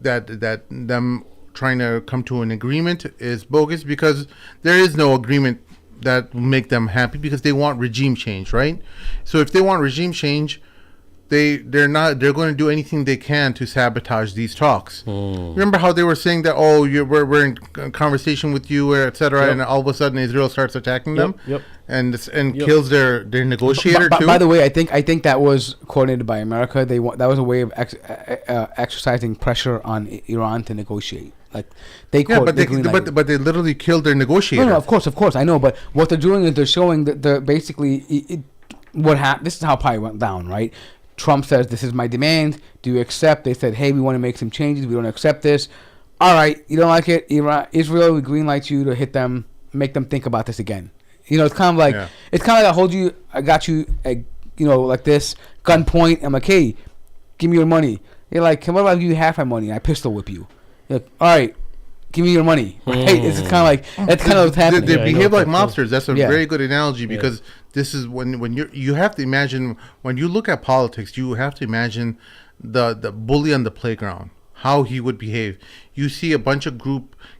Speaker 2: that them trying to come to an agreement, is bogus, because there is no agreement that will make them happy, because they want regime change, right? So if they want regime change, they're going to do anything they can to sabotage these talks. Remember how they were saying that, we're in conversation with you, etc., and all of a sudden Israel starts attacking them and kills their negotiator too.
Speaker 4: By the way, I think that was coordinated by America. That was a way of exercising pressure on Iran to negotiate. Like they
Speaker 2: but they literally killed their negotiator.
Speaker 4: No, of course, I know. But what they're doing is they're showing that they're basically what happened. This is how it probably went down, right? Trump says, "This is my demand. Do you accept?" They said, "Hey, we want to make some changes. We don't accept this." All right, you don't like it. Israel will green light you to hit them, make them think about this again. It's kind of like I got you, like this gunpoint. I'm like, hey, give me your money. You're like, what if I give you half my money and I pistol whip you? You're like, all right, give me your money. Right? It's kind of like that's kind of what's happening.
Speaker 2: They behave like mobsters. That's a very good analogy, because this is when you have to imagine, when you look at politics, you have to imagine the bully on the playground, how he would behave. You see a bunch of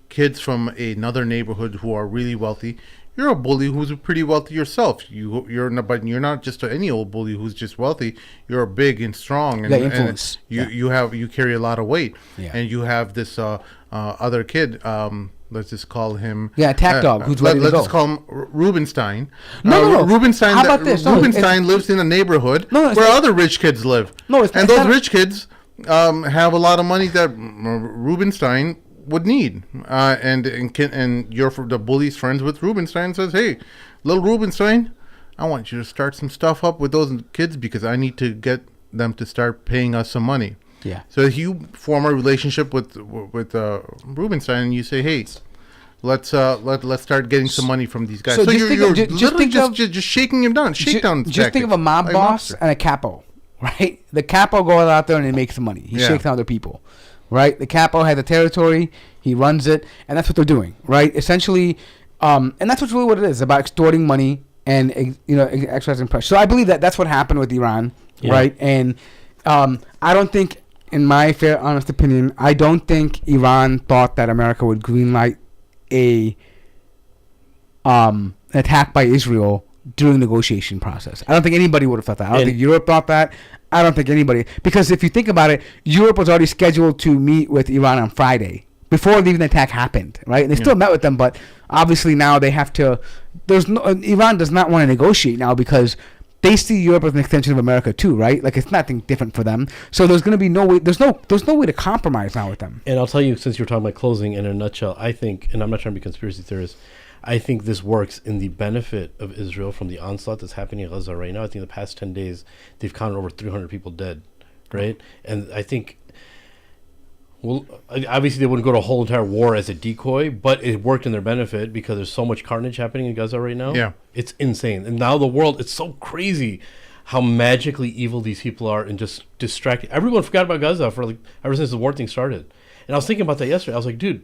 Speaker 2: kids from another neighborhood who are really wealthy. You're a bully who's pretty wealthy yourself. You're not just any old bully who's just wealthy. You're big and strong, and,
Speaker 4: influence.
Speaker 2: You carry a lot of weight,
Speaker 4: and
Speaker 2: you have this other kid. Let's just call him
Speaker 4: attack dog. Who's ready to go?
Speaker 2: Let's just call him Rubenstein.
Speaker 4: No.
Speaker 2: Rubenstein.
Speaker 4: How about this?
Speaker 2: Rubenstein lives in a neighborhood where other rich kids live. Those rich kids have a lot of money that Rubenstein would need, and the bully's friends with Rubenstein, says, "Hey, little Rubenstein, I want you to start some stuff up with those kids, because I need to get them to start paying us some money."
Speaker 4: Yeah.
Speaker 2: So if you form a relationship with Rubenstein, and you say, "Hey, let's start getting some money from these guys." So you're just shaking him down.
Speaker 4: Just think of a mob boss and a capo, right? The capo goes out there and he makes the money. He shakes down other people. Right, the capo has the territory, he runs it, and that's what they're doing, right? Essentially, and that's really what it is, about extorting money and exercising pressure. So I believe that's what happened with Iran, right? And I don't think, in my fair, honest opinion, I don't think Iran thought that America would greenlight an attack by Israel during the negotiation process. I don't think anybody would have thought that. I don't think Europe thought that. I don't think anybody, because if you think about it, Europe was already scheduled to meet with Iran on Friday before even the attack happened, right? And they still met with them, but obviously now they have to. Iran does not want to negotiate now, because they see Europe as an extension of America too, right? Like, it's nothing different for them. So there's going to be no way. There's no way to compromise now with them.
Speaker 3: And I'll tell you, since you're talking about closing, in a nutshell, I think, and I'm not trying to be conspiracy theorist, I think this works in the benefit of Israel from the onslaught that's happening in Gaza right now. I think the past 10 days, they've counted over 300 people dead, right? And I think, obviously they wouldn't go to a whole entire war as a decoy, but it worked in their benefit, because there's so much carnage happening in Gaza right now.
Speaker 2: Yeah.
Speaker 3: It's insane. And now the world, it's so crazy how magically evil these people are, and just distracted. Everyone forgot about Gaza ever since the war thing started. And I was thinking about that yesterday. I was like, dude,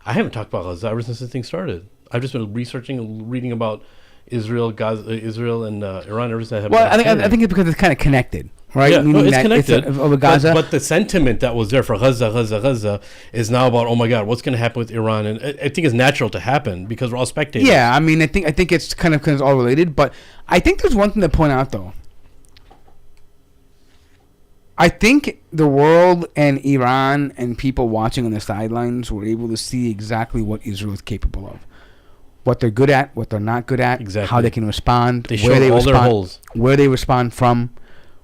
Speaker 3: I haven't talked about Gaza ever since this thing started. I've just been researching and reading about Israel, and Iran ever since I have.
Speaker 4: Well, I think it's because it's kind of connected, right?
Speaker 3: Yeah, it's connected.
Speaker 4: Over Gaza.
Speaker 3: But the sentiment that was there for Gaza is now about, oh my God, what's going to happen with Iran? And I think it's natural to happen, because we're all spectators.
Speaker 4: Yeah, I mean, I think it's kind of all related. But I think there's one thing to point out, though. I think the world and Iran and people watching on the sidelines were able to see exactly what Israel is capable of. What they're good at, what they're not good at, how they can respond,
Speaker 3: where they holes,
Speaker 4: where they respond from,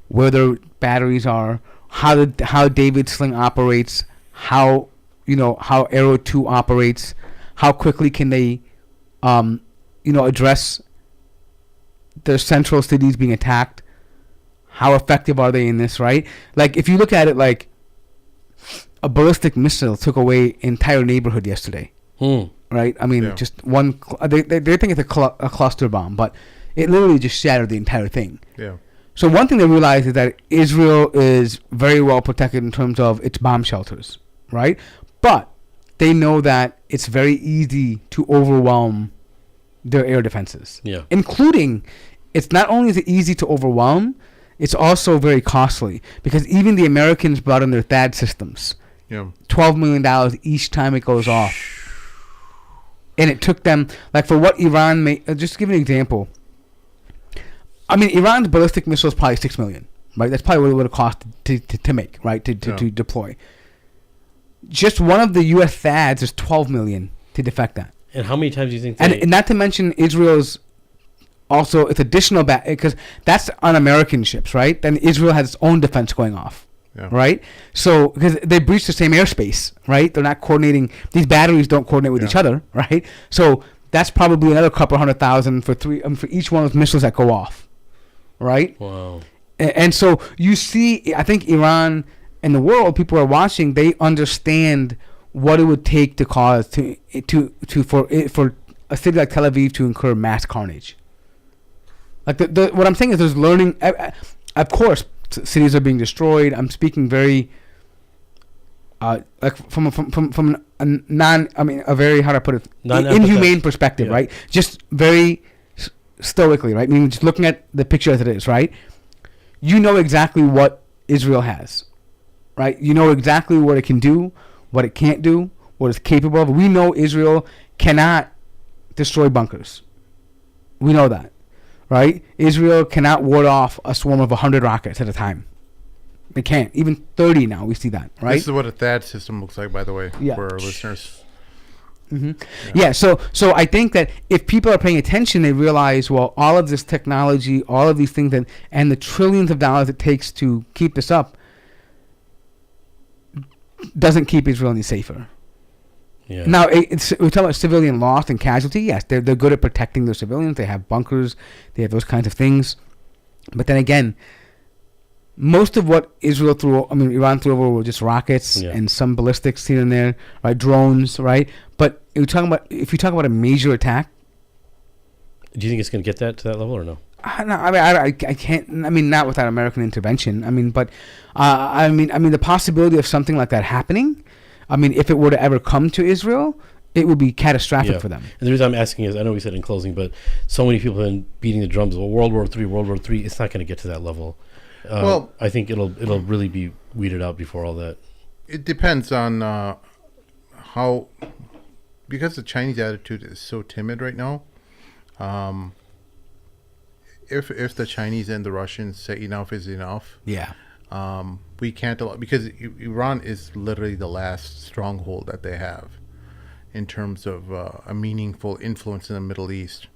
Speaker 4: where their batteries are, how David Sling operates, how Arrow 2 operates, how quickly can they, address their central cities being attacked, how effective are they in this, right? Like, if you look at it, like a ballistic missile took away an entire neighborhood yesterday. Right? I mean, just one. They think it's a cluster bomb, but it literally just shattered the entire thing.
Speaker 2: Yeah.
Speaker 4: So one thing they realize is that Israel is very well protected in terms of its bomb shelters, right? But they know that it's very easy to overwhelm their air defenses.
Speaker 3: Yeah.
Speaker 4: Including, it's not only is it easy to overwhelm, it's also very costly because even the Americans brought in their THAAD systems.
Speaker 2: Yeah.
Speaker 4: $12 million each time it goes off. And it took them, like for what Iran made, just to give an example. I mean, Iran's ballistic missile is probably $6 million, right? That's probably what it would have cost to make, right? To deploy. Just one of the U.S. THAADs is $12 million to defect that.
Speaker 3: And how many times do you think
Speaker 4: And not to mention Israel's also, it's additional, because that's on American ships, right? Then Israel has its own defense going off.
Speaker 2: Yeah.
Speaker 4: Right, so because they breach the same airspace, right? They're not coordinating. These batteries don't coordinate with each other, right? So that's probably another couple $100,000 for each one of those missiles that go off, right?
Speaker 3: Wow.
Speaker 4: And so you see, I think Iran and the world, people are watching. They understand what it would take to cause for a city like Tel Aviv to incur mass carnage. Like what I'm saying is, there's learning. Of course, cities are being destroyed. I'm speaking very, like from a very, how to put it, inhumane perspective, right? Just very stoically, right? I mean, just looking at the picture as it is, right? You know exactly what Israel has, right? You know exactly what it can do, what it can't do, what it's capable of. We know Israel cannot destroy bunkers. We know that. Right? Israel cannot ward off a swarm of 100 rockets at a time. They can't. Even 30 now, we see that, right?
Speaker 2: This is what a THAAD system looks like, by the way, for our listeners.
Speaker 4: Mm-hmm. Yeah, so I think that if people are paying attention, they realize, well, all of this technology, all of these things, and the trillions of dollars it takes to keep this up doesn't keep Israel any safer.
Speaker 3: Yeah.
Speaker 4: Now, we're talking about civilian loss and casualty. Yes, they're good at protecting their civilians. They have bunkers. They have those kinds of things. But then again, most of what Iran threw over were just rockets and some ballistics here and there, right? Drones, right? But if you talk about a major attack,
Speaker 3: do you think it's going to get to that level or no?
Speaker 4: I can't. I mean, not without American intervention. I mean, but the possibility of something like that happening. I mean, if it were to ever come to Israel, it would be catastrophic for them.
Speaker 3: And the reason I'm asking is, I know we said in closing, but so many people have been beating the drums. Well, World War III, it's not going to get to that level. Well, I think it'll really be weeded out before all that.
Speaker 2: It depends on how, because the Chinese attitude is so timid right now. If the Chinese and the Russians say enough is enough, we can't allow, because Iran is literally the last stronghold that they have in terms of a meaningful influence in the Middle East.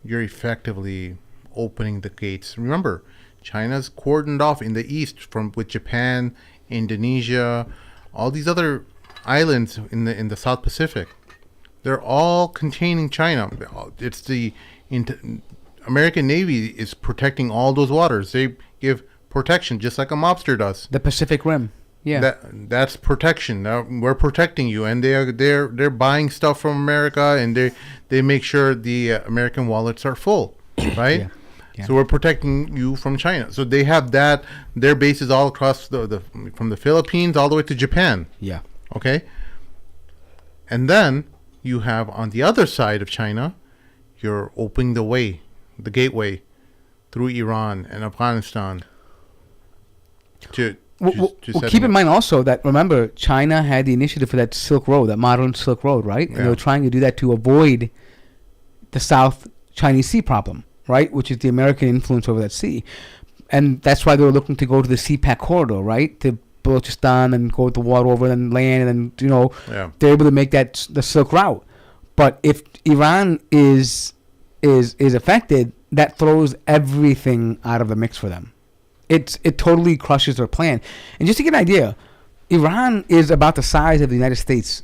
Speaker 2: You're effectively opening the gates. Remember, China's cordoned off in the east with Japan, Indonesia, all these other islands in the South Pacific. They're all containing China. It's the American Navy is protecting all those waters. They give protection just like a mobster does.
Speaker 4: The Pacific Rim. Yeah.
Speaker 2: That's protection. Now we're protecting you, and they're buying stuff from America, and they make sure the American wallets are full, right? Yeah. So we're protecting you from China. So they have their bases all across from the Philippines all the way to Japan.
Speaker 4: Yeah.
Speaker 2: Okay. And then you have on the other side of China, you're opening the gateway through Iran and Afghanistan.
Speaker 4: Keep in mind also that, remember, China had the initiative for that Silk Road, that modern Silk Road, right? And they were trying to do that to avoid the South Chinese Sea problem, right? Which is the American influence over that sea. And that's why they were looking to go to the CPAC corridor, right? To Balochistan and go with the water over and then land, and then, they're able to make that the Silk Route. But if Iran is affected, that throws everything out of the mix for them. It totally crushes their plan. And just to get an idea, Iran is about the size of the United States.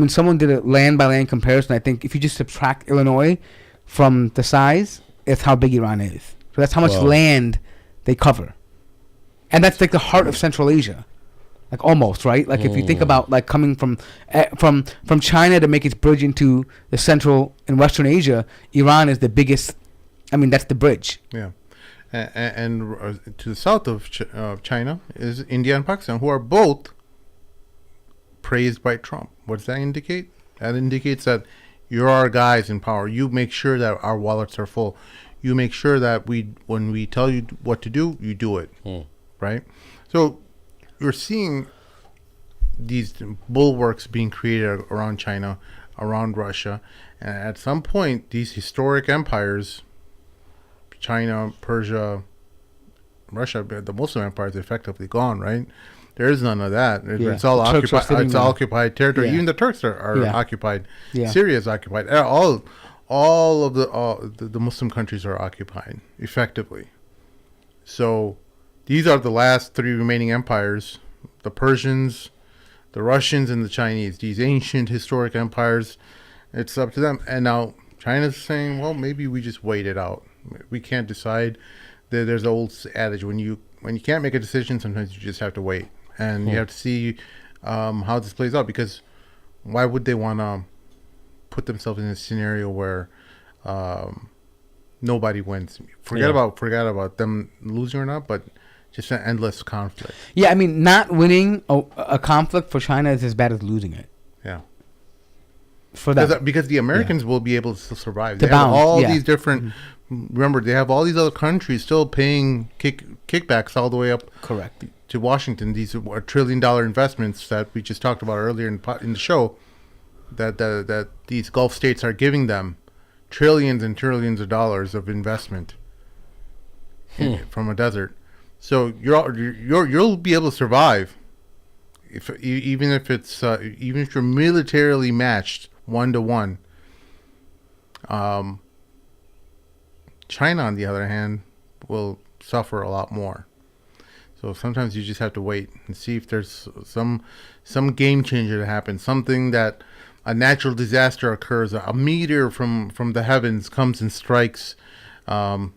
Speaker 4: Someone did a land-by-land comparison. I think if you just subtract Illinois from the size, it's how big Iran is. So that's how much land they cover. And that's like the heart of Central Asia. Like almost, right? Like if you think about like coming from China to make its bridge into the Central and Western Asia, Iran is the biggest. That's the bridge.
Speaker 2: Yeah. and to the south of China is India and Pakistan, who are both praised by Trump. What does that indicate? That indicates that you're our guys in power. You make sure that our wallets are full. You make sure that when we tell you what to do, you do it. Right? So you're seeing these bulwarks being created around China, around Russia. And at some point, these historic empires, China, Persia, Russia, the Muslim empire is effectively gone, right? There is none of that. It's all occupied. It's all occupied territory. Even the Turks are occupied. Syria is occupied. All of the Muslim countries are occupied effectively. So these are the last three remaining empires: the Persians, the Russians, and the Chinese. These ancient historic empires. It's up to them. And now China's saying, well, maybe we just wait it out. We can't decide. There's an old adage: when you can't make a decision, sometimes you just have to wait. And you have to see how this plays out, because why would they want to put themselves in a scenario where nobody wins? Forget about them losing or not, but just an endless conflict.
Speaker 4: Yeah, I mean, not winning a conflict for China is as bad as losing it.
Speaker 2: Yeah.
Speaker 4: For that,
Speaker 2: because the Americans will be able to survive. They have all these different. Remember, they have all these other countries still paying kickbacks all the way up.
Speaker 4: Correct.
Speaker 2: To Washington. These are $1 trillion investments that we just talked about earlier in the show, that these Gulf states are giving them trillions and trillions of dollars of investment from a desert. So you'll be able to survive even if you're militarily matched 1-to-1. China, on the other hand, will suffer a lot more. So sometimes you just have to wait and see if there's some game changer to happen, something that a natural disaster occurs, a meteor from the heavens comes and strikes some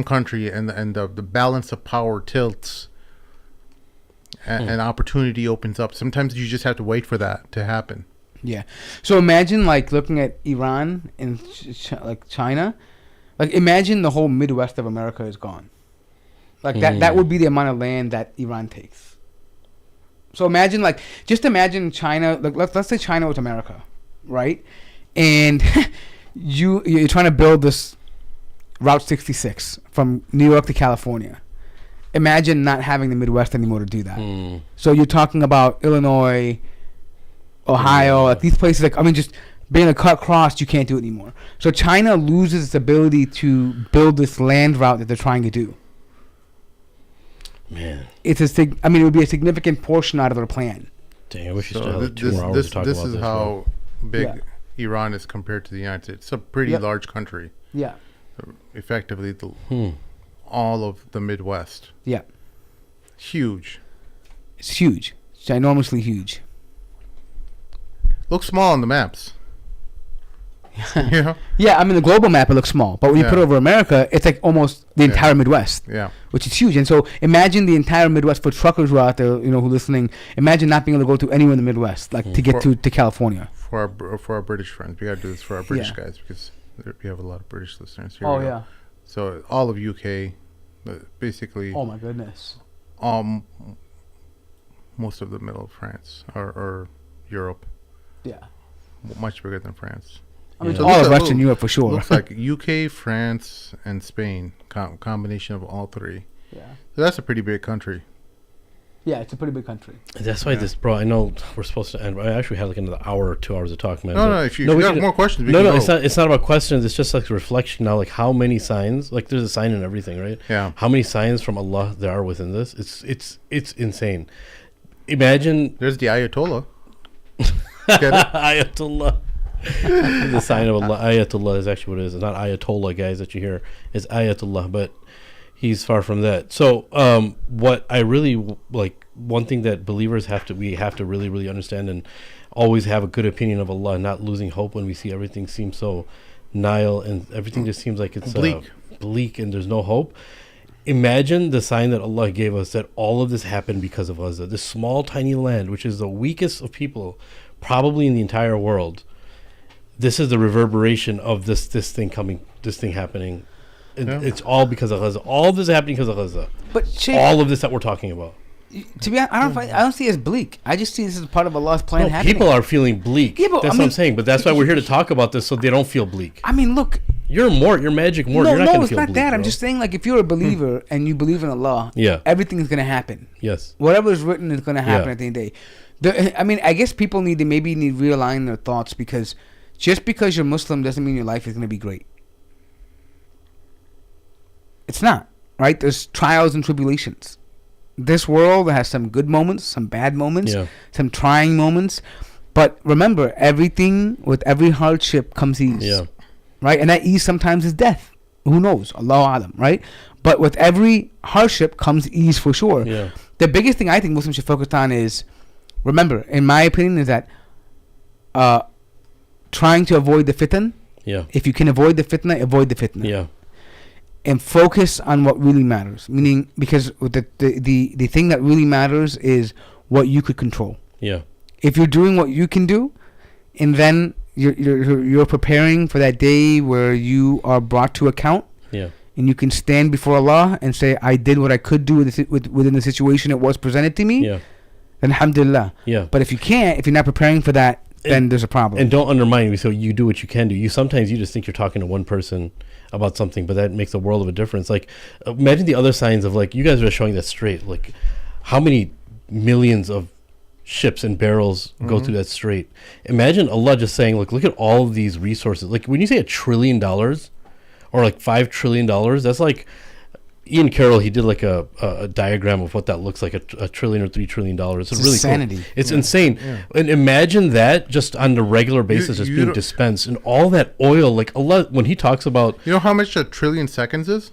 Speaker 2: country, and the balance of power tilts, and opportunity opens up. Sometimes you just have to wait for that to happen.
Speaker 4: Yeah. So imagine like looking at Iran and like China, like imagine the whole Midwest of America is gone. Like that would be the amount of land that Iran takes. So imagine imagine China, like let's say China was America, right? And you're trying to build this Route 66 from New York to California. Imagine not having the Midwest anymore to do that. So you're talking about Illinois, Ohio, like these places, like, I mean, just being a cut cross, you can't do it anymore. So China loses its ability to build this land route that they're trying to do.
Speaker 3: Man,
Speaker 4: it would be a significant portion out of their plan.
Speaker 3: Dang, I wish you still had 2 more hours to talk about this.
Speaker 2: This is how big Iran is compared to the United States. It's a pretty large country.
Speaker 4: Yeah.
Speaker 2: Effectively, all of the Midwest.
Speaker 4: Yeah.
Speaker 2: Huge.
Speaker 4: It's huge. It's ginormously huge.
Speaker 2: Looks small on the maps. Yeah.
Speaker 4: Yeah, I mean, the global map, it looks small. But when you put it over America, it's like almost the entire Midwest. Yeah. Which is huge. And so imagine the entire Midwest, for truckers who are out there, who are listening, imagine not being able to go to anywhere in the Midwest, like to get to California.
Speaker 2: For our British friends. We got to do this for our British guys, because we have a lot of British listeners here.
Speaker 4: Oh, yeah.
Speaker 2: So all of UK, basically.
Speaker 4: Oh, my goodness.
Speaker 2: Most of the middle of France or Europe.
Speaker 4: Yeah.
Speaker 2: Much bigger than France.
Speaker 4: I mean, all of Western Europe for sure.
Speaker 2: Looks like UK, France, and Spain. Combination of all three.
Speaker 4: Yeah.
Speaker 2: So that's a pretty big country.
Speaker 4: Yeah, it's a pretty big country.
Speaker 3: That's why bro, I know we're supposed to end. I actually had like another hour or 2 hours of talk, man.
Speaker 2: No, if you got more questions, we can go.
Speaker 3: It's not about questions. It's just like a reflection now, like how many signs, like there's a sign in everything, right?
Speaker 2: Yeah.
Speaker 3: How many signs from Allah there are within this? It's insane. Imagine.
Speaker 2: There's the Ayatollah. Get it?
Speaker 3: Ayatollah. The sign of Allah. Ayatollah is actually what it is. It's not Ayatollah, guys, that you hear. It's Ayatollah, but he's far from that. So what I really like, one thing that believers we have to really, really understand and always have a good opinion of Allah, not losing hope when we see everything seem so nihil and everything just seems like it's bleak and there's no hope. Imagine the sign that Allah gave us, that all of this happened because of us. That this small, tiny land, which is the weakest of people, probably in the entire world, this is the reverberation of this thing happening It's all because of Gaza. All this is happening because of Gaza.
Speaker 4: But Sheikh,
Speaker 3: All of this that we're talking about.
Speaker 4: to be honest, I don't see it as bleak. I just see this as part of Allah's plan
Speaker 3: No,
Speaker 4: happening.
Speaker 3: people are feeling bleak.
Speaker 4: Yeah, but,
Speaker 3: that's
Speaker 4: I
Speaker 3: what
Speaker 4: mean-
Speaker 3: I'm saying. But that's why we're here to talk about this, so they don't feel bleak.
Speaker 4: I mean, look.
Speaker 3: You're magic more.
Speaker 4: No,
Speaker 3: You're not
Speaker 4: no,
Speaker 3: gonna
Speaker 4: it's
Speaker 3: feel
Speaker 4: not
Speaker 3: bleak,
Speaker 4: that. I'm
Speaker 3: bro.
Speaker 4: just saying, like, if you're a believer and you believe in Allah,
Speaker 3: Yeah.
Speaker 4: everything's gonna happen.
Speaker 3: Yes.
Speaker 4: Whatever is written is gonna happen
Speaker 3: Yeah.
Speaker 4: at the end of the day. I mean, I guess people need to realign their thoughts, because just because you're Muslim doesn't mean your life is gonna be great. It's not, right? There's trials and tribulations. This world has some good moments, some bad moments,
Speaker 3: Yeah.
Speaker 4: some trying moments. But remember, everything with every hardship comes ease.
Speaker 3: Yeah.
Speaker 4: Right? And that ease sometimes is death. Who knows? Allahu Alam, right? But with every hardship comes ease for sure.
Speaker 3: Yeah.
Speaker 4: The biggest thing I think Muslims should focus on is, remember, in my opinion, is that trying to avoid the fitan.
Speaker 3: Yeah.
Speaker 4: If you can avoid the fitna, avoid the fitna.
Speaker 3: Yeah.
Speaker 4: And focus on what really matters. Meaning, because the thing that really matters is what you could control.
Speaker 3: Yeah.
Speaker 4: If you're doing what you can do, and then you're preparing for that day where you are brought to account,
Speaker 3: Yeah.
Speaker 4: and you can stand before Allah and say, I did what I could do within the situation that was presented to me,
Speaker 3: Yeah.
Speaker 4: then alhamdulillah.
Speaker 3: Yeah.
Speaker 4: But if you can't, if you're not preparing for that, then there's a problem.
Speaker 3: And don't undermine me. So you do what you can do. You sometimes you just think you're talking to one person about something, but that makes a world of a difference. Like, imagine the other signs of, like, you guys are showing that straight. Like, how many millions of ships and barrels go through that strait? Imagine Allah just saying, look at all of these resources. Like, when you say $1 trillion or like $5 trillion, that's like Ian Carroll. He did like a diagram of what that looks like, a trillion or $3 trillion. It's really
Speaker 4: insanity.
Speaker 3: cool. It's insane. And imagine that just on a regular basis, just
Speaker 2: you
Speaker 3: being
Speaker 2: don't-
Speaker 3: dispensed, and all that oil. Like Allah, when He talks about,
Speaker 2: You know how much a trillion seconds is?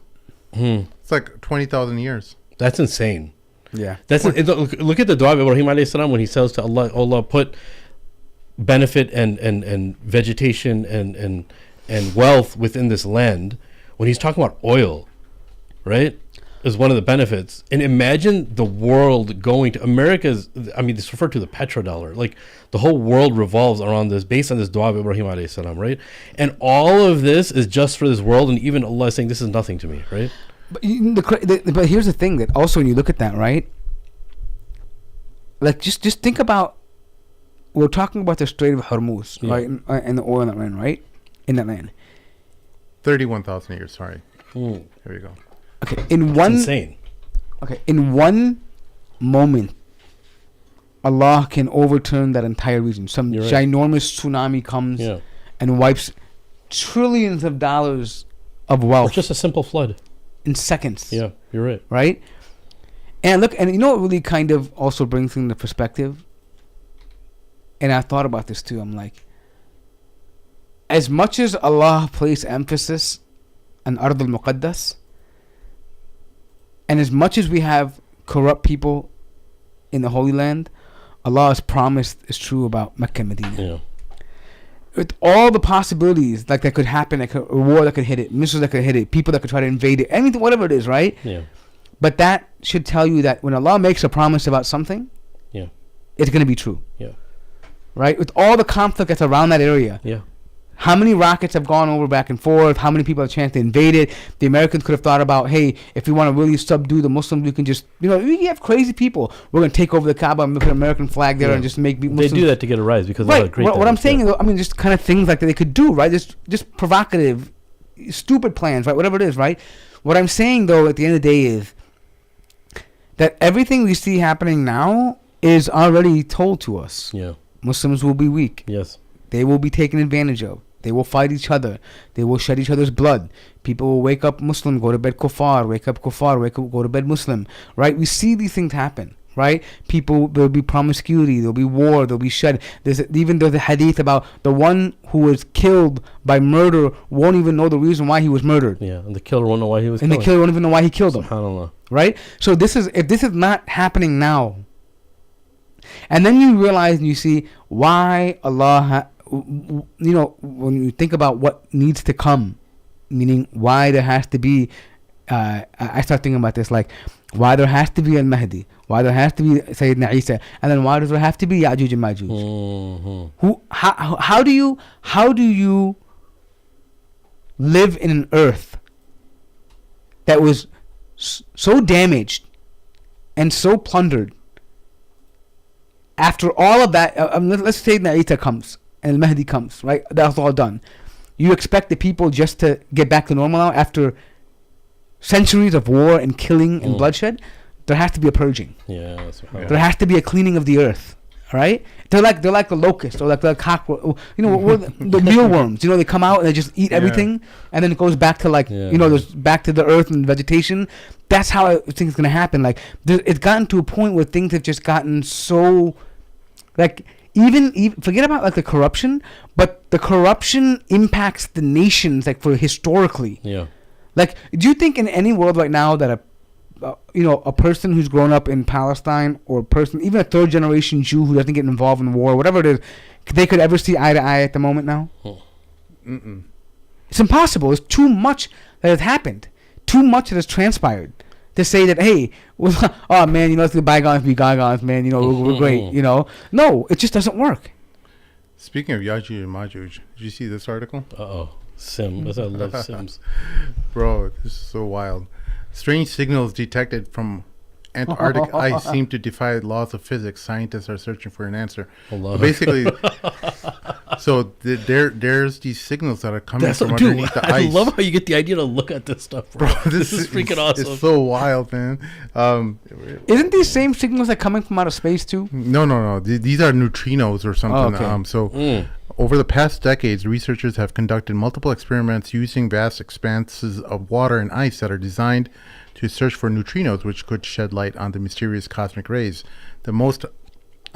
Speaker 2: It's like 20,000 years.
Speaker 3: that's insane.
Speaker 4: yeah.
Speaker 3: That's look at the dua of Ibrahim alayhi salam when he says to Allah, Allah, put benefit and vegetation and wealth within this land. When he's talking about oil, right, is one of the benefits. And imagine the world going to America's. I mean, this referred to the petrodollar. Like, the whole world revolves around this, based on this dua of Ibrahim alayhi salam, right? And all of this is just for this world, and even Allah is saying this is nothing to me, right?
Speaker 4: But, but here's the thing, that also when you look at that, right? Like, just think about, we're talking about the Strait of Hormuz,
Speaker 3: Yeah.
Speaker 4: right? And the oil in that land, right? In that land.
Speaker 2: 31,000 years, sorry.
Speaker 3: Mm.
Speaker 2: Here we go.
Speaker 4: Okay,
Speaker 3: Insane.
Speaker 4: in one moment, Allah can overturn that entire region. Some
Speaker 3: You're right.
Speaker 4: ginormous tsunami comes
Speaker 3: Yeah.
Speaker 4: and wipes trillions of dollars of
Speaker 3: Or
Speaker 4: wealth
Speaker 3: just a simple flood.
Speaker 4: in seconds.
Speaker 3: Yeah, you're right.
Speaker 4: Right? And look, and you know what really kind of also brings things into perspective? And I thought about this too. I'm like, as much as Allah placed emphasis on Ard al-Muqaddas, and as much as we have corrupt people in the Holy Land, Allah's promise is true about Mecca and Medina.
Speaker 3: Yeah.
Speaker 4: With all the possibilities like that could happen, like a war that could hit it, missiles that could hit it, people that could try to invade it, anything, whatever it is, right?
Speaker 3: Yeah.
Speaker 4: But that should tell you that when Allah makes a promise about something,
Speaker 3: Yeah.
Speaker 4: it's going to be true,
Speaker 3: Yeah.
Speaker 4: right? With all the conflict that's around that area,
Speaker 3: Yeah.
Speaker 4: how many rockets have gone over back and forth? How many people have a chance to invade it? The Americans could have thought about, hey, if we want to really subdue the Muslims, we can just, we have crazy people. We're going to take over the Kaaba and put an American flag there
Speaker 3: Yeah.
Speaker 4: and just make
Speaker 3: They
Speaker 4: Muslims.
Speaker 3: do that to get a rise because
Speaker 4: Right.
Speaker 3: of how great
Speaker 4: What
Speaker 3: that
Speaker 4: I'm
Speaker 3: is,
Speaker 4: saying
Speaker 3: yeah.
Speaker 4: is, I mean, just kind of things like that they could do, right? Just provocative, stupid plans, right? Whatever it is, right? What I'm saying, though, at the end of the day is that everything we see happening now is already told to us.
Speaker 3: Yeah.
Speaker 4: Muslims will be weak.
Speaker 3: Yes.
Speaker 4: They will be taken advantage of. They will fight each other. They will shed each other's blood. People will wake up Muslim, go to bed kuffar, wake up kuffar, wake up, go to bed Muslim, right? We see these things happen, right? People, there'll be promiscuity, there'll be war, there'll be shed. There's a hadith about the one who was killed by murder won't even know the reason why he was murdered.
Speaker 3: Yeah. And the killer won't know why he was
Speaker 4: And the killer won't even know why he killed him,
Speaker 3: SubhanAllah.
Speaker 4: right? So if this is not happening now, and then you realize and you see why Allah, when you think about what needs to come, meaning why there has to be, I start thinking about this, like why there has to be al Mahdi, why there has to be Sayyidina Isa, and then why does there have to be Ya'juj and Ma'juj?
Speaker 3: Mm-hmm.
Speaker 4: How do you live in an earth that was so damaged and so plundered. After all of that, let's say that Isa comes and Mahdi comes, right? That's all done. You expect the people just to get back to normal now after centuries of war and killing and bloodshed? There has to be a purging.
Speaker 3: Yeah, that's right.
Speaker 4: There has to be a cleaning of the earth. Right? They're like the locusts or like the cockroach. You know, the mealworms. You know, they come out and they just eat everything, and then it goes back to there's back to the earth and vegetation. That's how I think it's gonna happen. Like, it's gotten to a point where things have just gotten so, like, even forget about like the corruption, but the corruption impacts the nations, like, for historically.
Speaker 3: Yeah.
Speaker 4: Like, do you think in any world right now that a person who's grown up in Palestine, or a person, even a third generation Jew who doesn't get involved in war, whatever it is, they could ever see eye to eye at the moment now? It's impossible. It's too much that has happened. Too much that has transpired to say that, hey, oh man, let's do bygones be bygones, man. We're great. No, it just doesn't work.
Speaker 2: Speaking of Yajuj and Majuj, did you see this article?
Speaker 3: Sims. I love Sims.
Speaker 2: Bro, this is so wild. Strange signals detected from Antarctic ice seem to defy laws of physics. Scientists are searching for an answer. So basically, there's these signals that are coming from underneath the ice.
Speaker 3: I love how you get the idea to look at this stuff, bro. This is freaking awesome.
Speaker 2: It's so wild, man.
Speaker 4: Isn't these same signals that coming from outer space too?
Speaker 2: No. These are neutrinos or something.
Speaker 4: Okay.
Speaker 2: Over the past decades, researchers have conducted multiple experiments using vast expanses of water and ice that are designed to search for neutrinos, which could shed light on the mysterious cosmic rays, the most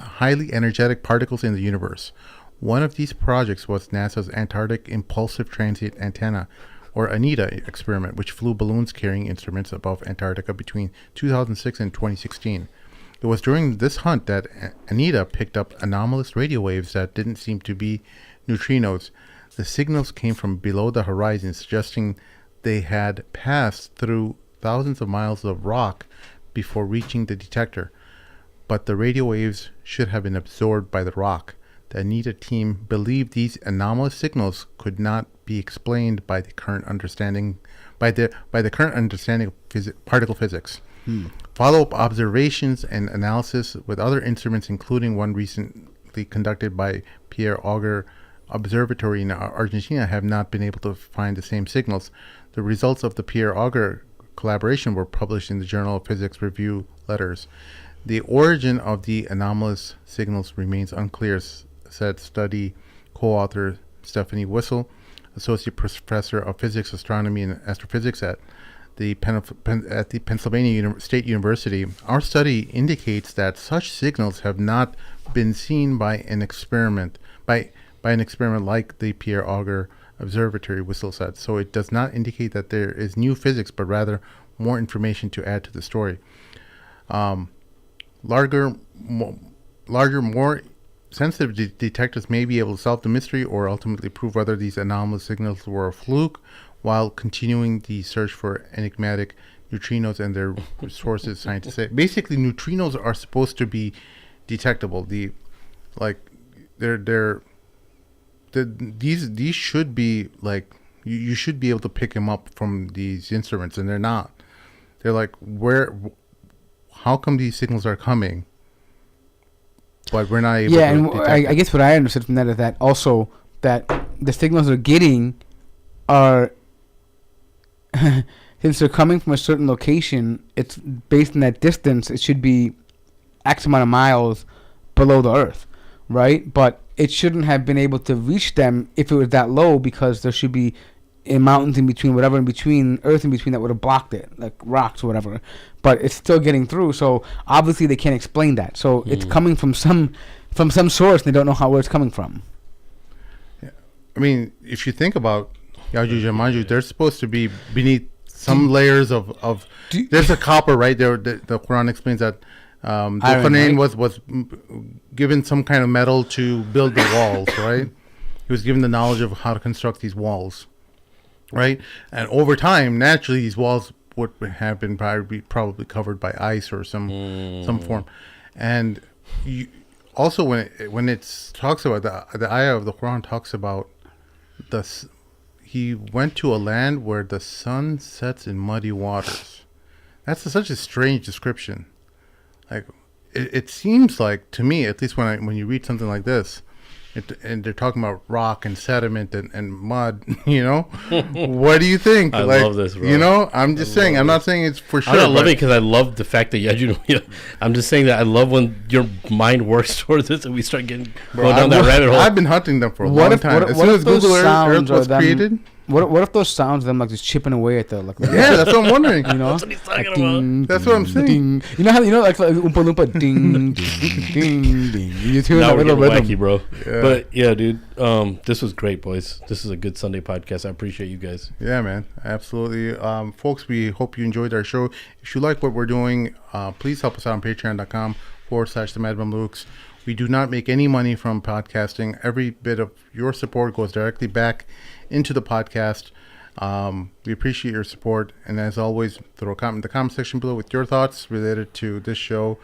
Speaker 2: highly energetic particles in the universe. One of these projects was NASA's Antarctic Impulsive Transient Antenna, or ANITA experiment, which flew balloons carrying instruments above Antarctica between 2006 and 2016. It was during this hunt that ANITA picked up anomalous radio waves that didn't seem to be neutrinos. The signals came from below the horizon, suggesting they had passed through thousands of miles of rock before reaching the detector. But the radio waves should have been absorbed by the rock. The ANITA team believed these anomalous signals could not be explained by the current understanding of particle physics. Follow-up observations and analysis with other instruments, including one recently conducted by Pierre Auger Observatory in Argentina, have not been able to find the same signals. The results of the Pierre Auger collaboration were published in the Journal of Physics Review Letters. The origin of the anomalous signals remains unclear, said study co-author Stephanie Wissel, associate professor of physics, astronomy, and astrophysics at the Pennsylvania State University. Our study indicates that such signals have not been seen by an experiment like the Pierre Auger Observatory, Wissel said. So it does not indicate that there is new physics, but rather more information to add to the story. Larger, more sensitive detectors may be able to solve the mystery or ultimately prove whether these anomalous signals were a fluke, while continuing the search for enigmatic neutrinos and their sources. Scientists say basically neutrinos are supposed to be detectable. These should be like you should be able to pick them up from these instruments, and they're not. They're like, how come these signals are coming, but we're not able to detect
Speaker 4: I guess what I understood from that is that also that the signals they're getting are since they're coming from a certain location, it's based on that distance. It should be X amount of miles below the Earth, right? But it shouldn't have been able to reach them if it was that low, because there should be mountains in between, whatever in between, earth in between, that would have blocked it, like rocks or whatever. But it's still getting through. So obviously they can't explain that. So it's coming from some source, and they don't know where it's coming from.
Speaker 2: Yeah. I mean, if you think about Yajuj and Majuj, they're supposed to be beneath some layers of there's a copper, right? The Quran explains that Dhul-Qarnayn was given some kind of metal to build the walls, right? He was given the knowledge of how to construct these walls, right? And over time, naturally, these walls would have been probably covered by ice or some form. And also when it talks about the ayah of the Quran talks about he went to a land where the sun sets in muddy waters. That's such a strange description. Like, it seems like, to me, at least when you read something like this, and they're talking about rock and sediment and mud, you know, what do you think?
Speaker 3: I love this, bro.
Speaker 2: You know, I'm just saying. I'm not saying it's for sure.
Speaker 3: I love it because I love the fact that I'm just saying that I love when your mind works towards this and we start going down that rabbit hole.
Speaker 2: I've been hunting them for a long time. As soon as Google Earth was created.
Speaker 4: What if those sounds them like just chipping away at the like?
Speaker 2: Yeah, that's what I'm wondering.
Speaker 4: You know,
Speaker 3: That's what he's talking
Speaker 4: like,
Speaker 3: about.
Speaker 4: ding,
Speaker 2: That's what I'm
Speaker 4: ding,
Speaker 2: saying.
Speaker 4: ding. You know how like Oompa Loompa ding ding ding ding. You tune
Speaker 3: Now
Speaker 4: that
Speaker 3: we're
Speaker 4: little
Speaker 3: getting
Speaker 4: rhythm.
Speaker 3: wacky, bro.
Speaker 2: Yeah.
Speaker 3: But yeah, dude, this was great, boys. This is a good Sunday podcast. I appreciate you guys.
Speaker 2: Yeah, man, absolutely. Folks, we hope you enjoyed our show. If you like what we're doing, please help us out on patreon.com/the Mad Mamluks. We do not make any money from podcasting. Every bit of your support goes directly back into the podcast. We appreciate your support, and as always, throw a comment in the comment section below with your thoughts related to this show.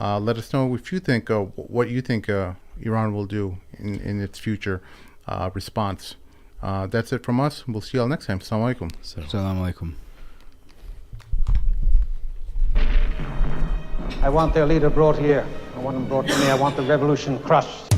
Speaker 2: Let us know if you think what you think Iran will do in its future response. That's it from us. We'll see you all next time. Assalamu alaikum.
Speaker 4: Assalamu alaikum.
Speaker 1: I want their leader brought here. I want him brought to me. I want the revolution crushed.